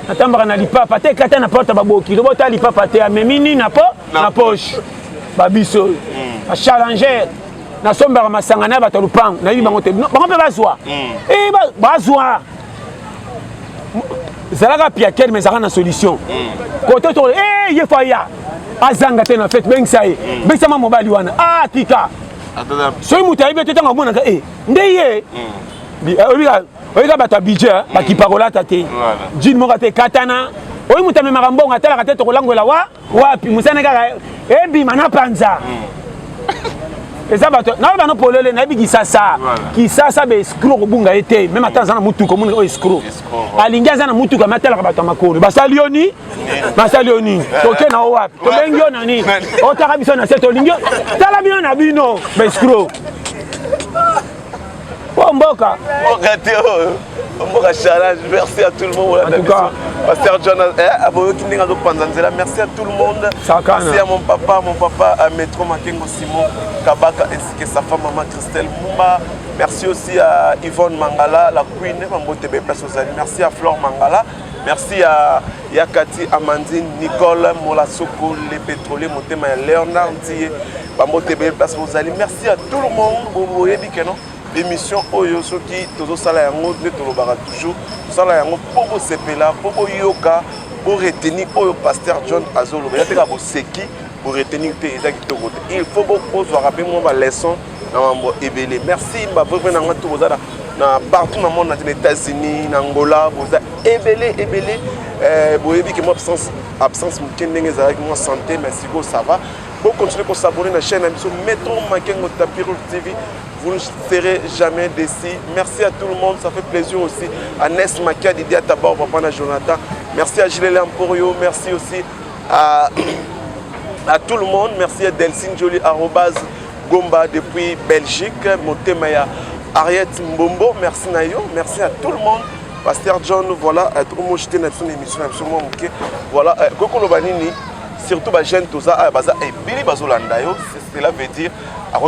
Atambaka na lipapa te kata na porta ba boki. Do bota lipapa te amemini na poche. Ba biso. Ba challenger. Na somba masanga na ba lupang. Na yibi bango te. Bango pe bazwa. Bazwa. Zalaka pia quel mais ça na solution. Côté to ye faya. Azanga te na fête ben sai. Ben sama mobile wana. Ah tika. Soy mutai be tetanga mona ka ndeye. Oyiga bata budget ba kiparola tate. Jin mo kate katana. Oyi mutame makambonga tala kate to kolangola wapi musane kaka ebi mana panza. Eza bato na ba no polele na bi kisasa. Kisasa be escroc bunga ete même atanza na mutu ko mona o escroc. Alinga za na mutu ka matala ka bato makolo. Basalioni. Toke na wapi. To bengio nani. O taka biso na seto lingio. Tala bino na bino be escroc. Mboka. Mboka challenge. Merci à tout le monde. En tout cas, Pasteur John, merci à tout le monde. Merci à mon papa, à Métro Makengo Simon Kabaka ainsi que sa femme maman Christelle Mumba. Merci aussi à Yvonne Mangala, la Queen, merci à Flore Mangala. Merci à Yakati, Amandine, Nicole, Molasoko, les pétroliers, Motema, Léonard Ndié, merci à tout le monde. Vous voyez que non? L'émission Oyo Soki, Tozo Sala Yango, Netolobara toujours, Sala Yango, Popo Sepela, Popo Yoka, pour retenir Oyo Pasteur John Azolo. Pour retenir il faut beaucoup se rappeler moi leçon dans Ebele. Merci, partout dans le monde, dans les États-Unis, en Angola, Ebele, absence, moi santé, mais si ça va. Pour continuer à s'abonner à la chaîne Métro Makengo Tapirul TV. Vous ne serez jamais déçus. Merci à tout le monde. Ça fait plaisir aussi à Ness Makia, Didier Tabar, Papa Jonathan. Merci à Gilles Lamporio. Merci aussi à tout le monde. Merci à Delcine Jolie, Gomba depuis Belgique. Montemaya, Ariette Mbombo. Merci Nayo. Merci à tout le monde. Pasteur John, voilà. Tout jeté notre émission. Voilà. Koko Banini. Surtout les jeunes, Billy Bazolandayo, cela veut dire il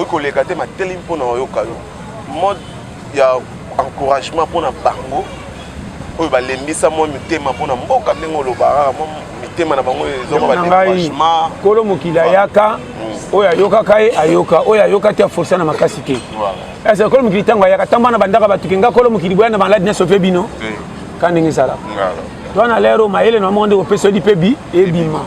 y a encouragement pour la bango. Il y a l'embissa pour la mboka. Kolo mukila yaka, oya yoka kai ayoka, oya yoka tia forcer na makasite. Est-ce que kolo mukili tango yaka tambana bandaka batukinga kolo mukili bwana malade na sauver bino? Kaningi sala. Dona lero maele no monde au peso di pebi e bima.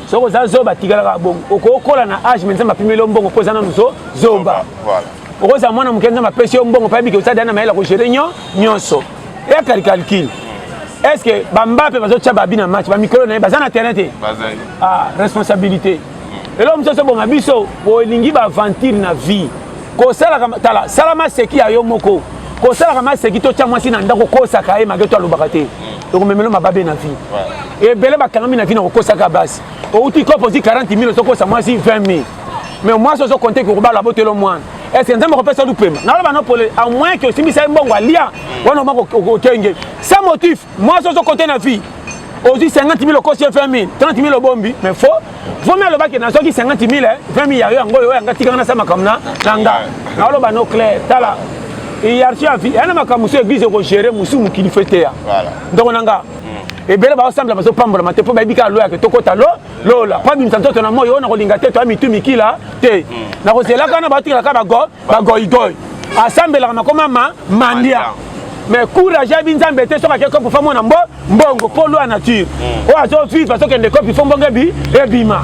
Soko za zoba tigala bongo. Okokola na age menza mapimelo mbongo koza na nuso zomba. Voilà. Okoza mwana mukenza mapesi mbongo pa biki osada na maela ko gérer nyonso. Et calcul. Est-ce que Bambape bazo tchaba bina match ba micro na bazana terrain te? Bazai. Ah, responsabilité. Et l'homme so bon abiso bo lingi ba aventure na vie. Ko sala tala salama seki ayo moko. Ko sala kama seki to tcha mwasi na ndako ko saka e mageto alobakate. Donc memelo mababe na vie. Et belé ba kangami na vie na ko saka basi. Au petit corps aussi 40 000 euros, ça moi aussi 20 000. Mais moi, je suis compté que je vais la botte le moins. Est-ce que je vais faire ça du paiement? Non, à moins que si je suis bon, sans motif, moi, je suis compté la vie. Aussi 50 000 euros, 20 000, 30 000 euros, mais il faut mettre le bac dans ce qui 50 000, 20 000, il y a eu un gros, il y a un petit peu de comme là, non, clair, tala. Et il y a un vie, il y a un monsieur église qui gère, monsieur qui fait terre. Donc, on a et bien là ensemble parce que pamba maté pour babika lo ya ketoko talo lo la pas bim tanto na moyo na kolinga te to mitu mikila te na ko zela kana batika ka ba goy ensemble la makoma mandia mais courage binzambe te so ka ke ko fa mona mbongo pour lo nature o azo vivre parce que les copes font bonga bi e bima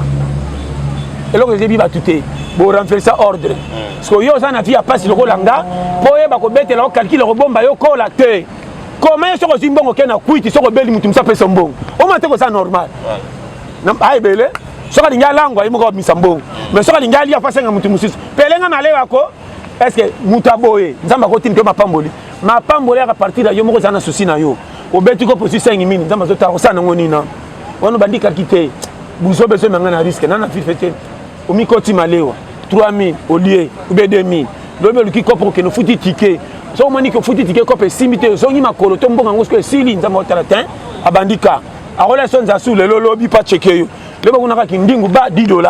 et lo que je biba tuté pour renforcer ordre parce que yo ça na vie a pas si le kolanga pour e ba ko betela o calcul le bomba yo ko la te. Comment est-ce que Zimbabwe est en cuite, sur le bel mutum ça fait son bon. Au moins c'est normal. Non, aïe belé. Sur la langue, il me dit sambon. Mais sur la langue, il y a pas 5 mutum sus. Pelenga malé wako. Est-ce que mutaboye, nzamba ko tin ke mapamboli. Mapamboli à partir de yo moko zana souci na yo. Au betu ko posi 5 000, nzamba zo ta sana ngoni na. Wono bandi ka kité. Buzo beso manga na risque, na fifete. Au mikoti malewa. 3 000 au lieu ou 2 000. Lobe luki ko pour que no futi ticket. So mani ko futi ticket ko pe simité so nyima kolo to mbonga ngosko sili nzamba otalatin abandika a relation za sous le lobby pas checker yo lebo kuna ki ndingu ba $10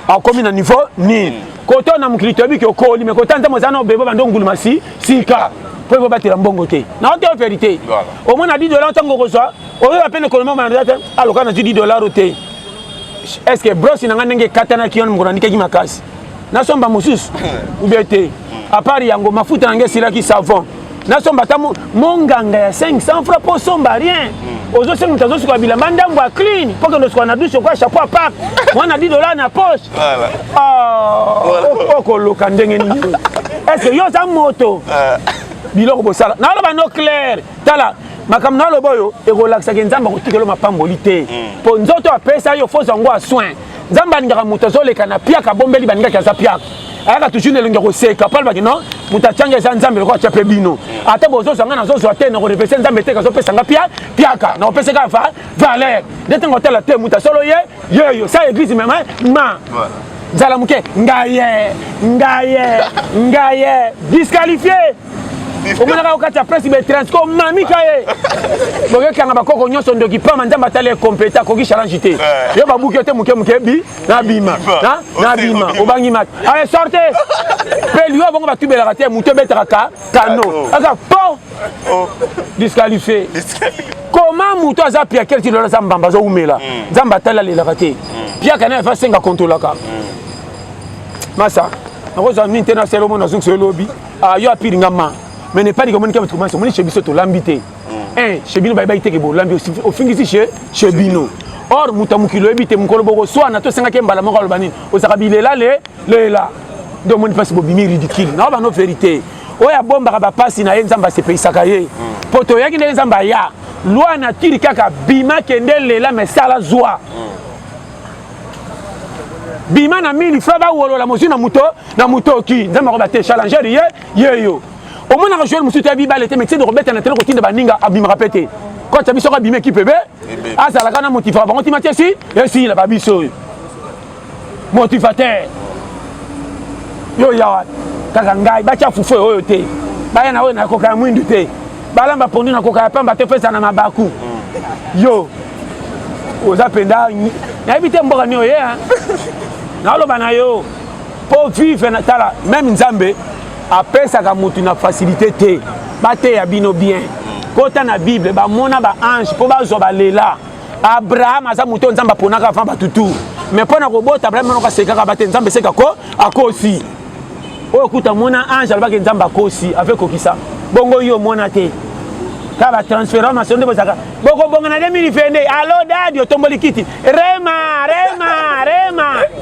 a komi na niveau ni koto na mklito bi ko koli me kota nzamba zana obebo bandongulu masi sika po batira mbongo te na ote vérité au moins na $10 tango ko so o va peine ko mama na aloka na $10 te est-ce que bros na ngenge katana kion mngona ndike kimakasi na somba mususu ubete à part yango mafuta nange sila ki savon na somba ta monganga ya 500 francs pour somba rien ozo sengu tazo suka bilamba ndambo a clean pour que nous soit na douche quoi chapeau à part moi na $10 na poche ah oko loka ndenge ni est-ce que yo za moto biloko bosala na loba no clair tala makam na lobo yo e relaxa ke nzamba ko tikelo mapamboli te po nzoto apesa yo fo zango a soin nzamba ngaka moto zo leka na piaka bombeli baninga kaza piaka aka toujours ne linga ko seka palba ke non mutachanga za nzambe ko chape bino ata bozo zanga na zo zo te na ko repese nzambe te ka zo pesa nga piaka na opesa ka valeur dete ngotela te muta solo ye yo sa église mema ma nzala muke ngaye disqualifié au moins là au cas de presse il est comme mami kaye bon que quand bakoko nyonso ndoki pa manzamba tale compétent ko ki challenge te yo ba buki te muke bi na bima obangi mat allez sortez pe lui bon ba tubela raté muto betaka kano aka po disqualifié comment muto aza pia quel ti lola zamba zo umela zamba tala le raté pia kana fa senga contrôle ka masa nakoza mini na selo mona zungu lobby yo apiringa ma mais n'est pas dit comment on commence on est chez Biso to l'ambité chez Bino bye te ke bo lambi au fingisi chez Bino or mutamukilo ebite mukolo boko so na to senga ke mbala moko lobani o sakabile la le la donc mon passe bo bimi ridicule na ba no vérité o ya bomba ba passe na nzamba se peisaka ye poto yaki ne nzamba ya loi na tiri kaka bima kende lela mais sala joie bima na 1000 francs ba wolo la mosu na muto ki nzamba ko ba te challenger ye yo au moins na jouer musu te bi balete mais de rebeta na tele ko tinda baninga abima rapete quand tu biso ka bima ki pebe azala kana motivateur ba motivateur si et si la ba biso motivateur yo ya kaka ngai ba cha fufu oyo te ba ya na we na ko ka mwindu te ba lamba pondu na ko ka pamba te fesa na mabaku yo oza penda na ebite mboka ni oye na loba na yo pour vivre na tala même nzambe apesaka mutu na facilité te ba te ya bino bien kota na bible ba mona ba ange po ba zo ba lela Abraham aza mutu nzamba ponaka fa ba tutu mais pona ko bota Abraham no ka sekaka ba te nzambe seka ko akosi oyo kuta mona ange alobaki nzamba akosi avec okisa bongo yo mona te kaba transformation de bozaka boko bonga na 2022 allo dadi otomboli kiti rema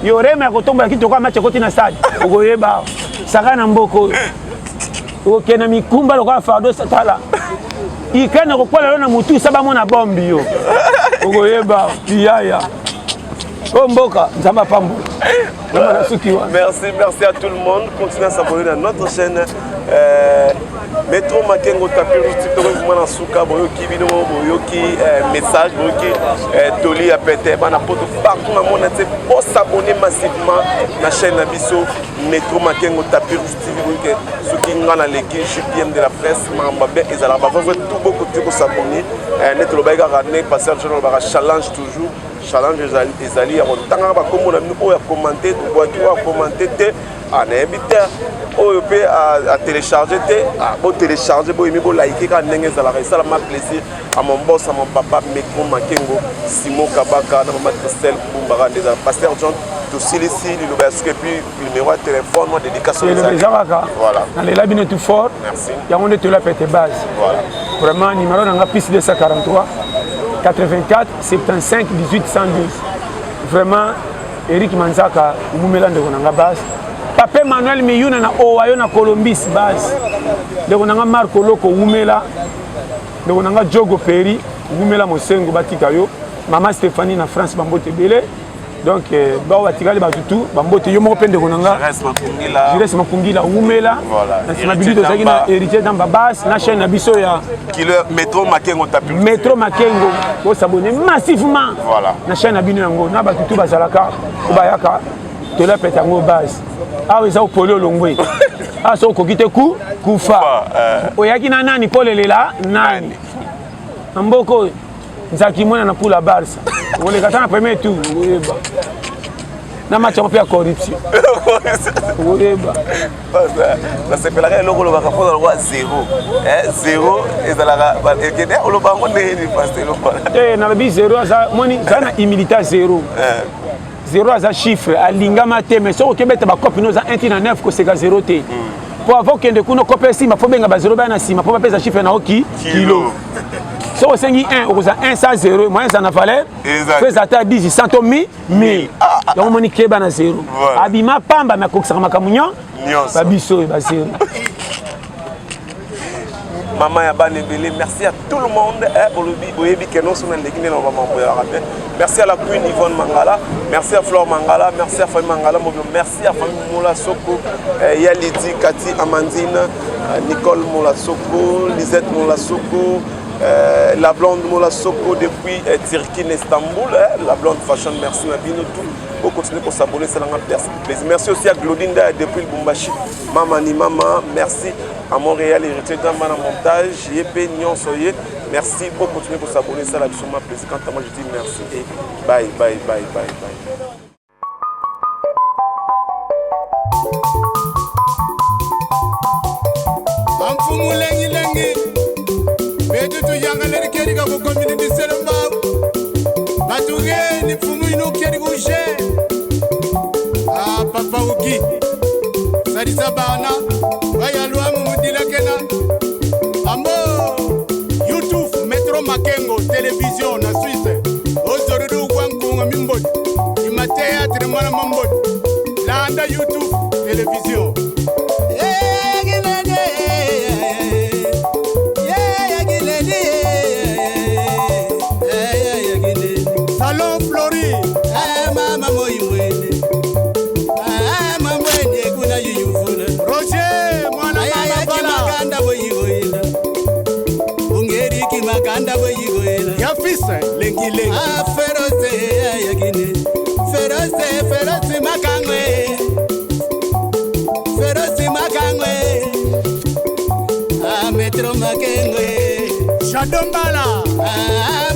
yo rema ko tombola kiti kwa match koti na stade okoyeba saka na mboko okena mikumba lokwa fardo satala ikana ko kwala na mutu saba mona bombi yo okoyeba yaya Mboka, Nzamba Pambo. Merci à tout le monde. Continuez à s'abonner à notre chaîne. Métro Makengo Tapir, vraiment Souka, Boyoki vidéo, Boyoki message, Boyoki Toli à péter, partout dans le monde, pour s'abonner massivement à la chaîne Abisso Métro Makengo Tapir, ceux qui ont la l'équipe JPM de la presse, Mambabé, et ça va tout beaucoup de s'abonner. Net le bagarre ramené, passer le challenge toujours. Challenge ezali ya kotanga bakomona mino ya commenter to commenter te ana ebita oyo pe a télécharger te bo télécharger bo yimi bo liker ka ndenge ezala ça m'a plaisir à mon boss à mon papa Métro Makengo Simon Kabaka na maman Christelle Bumbara des pasteur John to silisi le basque puis numéro de téléphone moi dédicace voilà allez là bien tout fort merci ya on est là pété base voilà vraiment numéro na piste 243 84 75 18 112 vraiment Eric Manzaka umumela ndeko nanga base Papa Manuel Miyuna na Owayo na Colombis base ndeko nanga Marco Loko umela ndeko nanga Jogo Peri umela Mosengo batika yo Mama Stéphanie na France bambote belé donc ba watikali ba tutu bambote yo moko pende konanga Jires Makungila umela na simabilito zaki na héritier dans babas na chaîne na biso ya Killer Métro Makengo Tapir Métro Makengo ko s'abonner massivement voilà na chaîne na bino yango na ba tutu bazalaka bayaka to la peta ngo base awe za opolo longwe aso kokite kufa oyaki na nani polelela nani amboko nzaki mwana na pula Barça on les attend premier tour na match européen corruption oyeba ça c'est pela loko lo baka fona lo 0 ezalaka ekene lo bango ndeni paste lo bana na bi 0 za moni zana humilité 0 0 aza chiffre alingama te mais soko kebeta ba copie no za 1 na 9 ko seka 0 te pour avoir kende kuno copie si ma fo benga ba 0 ba na si ma fo pesa chiffre na oki kilo si on a 1, on a 1, ça 0, moi ça n'a pas l'air. Fais à 10, 100 000, 1000. Donc on est à 0. Abima Pamba, ma coque, ça m'a camougnon. Babiso, et 0. Maman Yabanebele, merci à tout le monde pour le bibi que nous sommes les Guinéens, on va m'envoyer à rappeler. Merci à la Queen Yvonne Mangala, merci à Flore Mangala, merci à Famille Mangala, merci à Famille Moula Soko, Yalidi, Cathy, Amandine, Nicole Moula Soko, Lisette Moula Soko. La blonde Moula Soko depuis Turquie, Istanbul, la blonde fashion, merci Nabino, tout. Pour continuer pour s'abonner, c'est un plaisir. Merci aussi à Glodinda depuis le Bumbashi, Mamani Mama, merci à Montréal, héritier d'un man en montage, Yépé, Nyon Soye, merci pour continuer pour s'abonner, c'est un plaisir. Quant à moi, je dis merci et bye, bye, bye, bye, bye. Betutu yangalere keriga ko community seremba Batuge ni fumu ino keriga uje Papa Uki Sarisa bana Waya luamu mudila kena Ambo YouTube Métro Makengo Télévision na Suisse Ozorudu kwankunga mimbodi Ima théâtre mwana mambodi Landa YouTube Télévision Salon Flori, mama moi mwene. Manda boyigo ya fils lengi lengi ah feroze ayagine feroze makangwe feroze makangwe ah metro makengwe Shadombala ah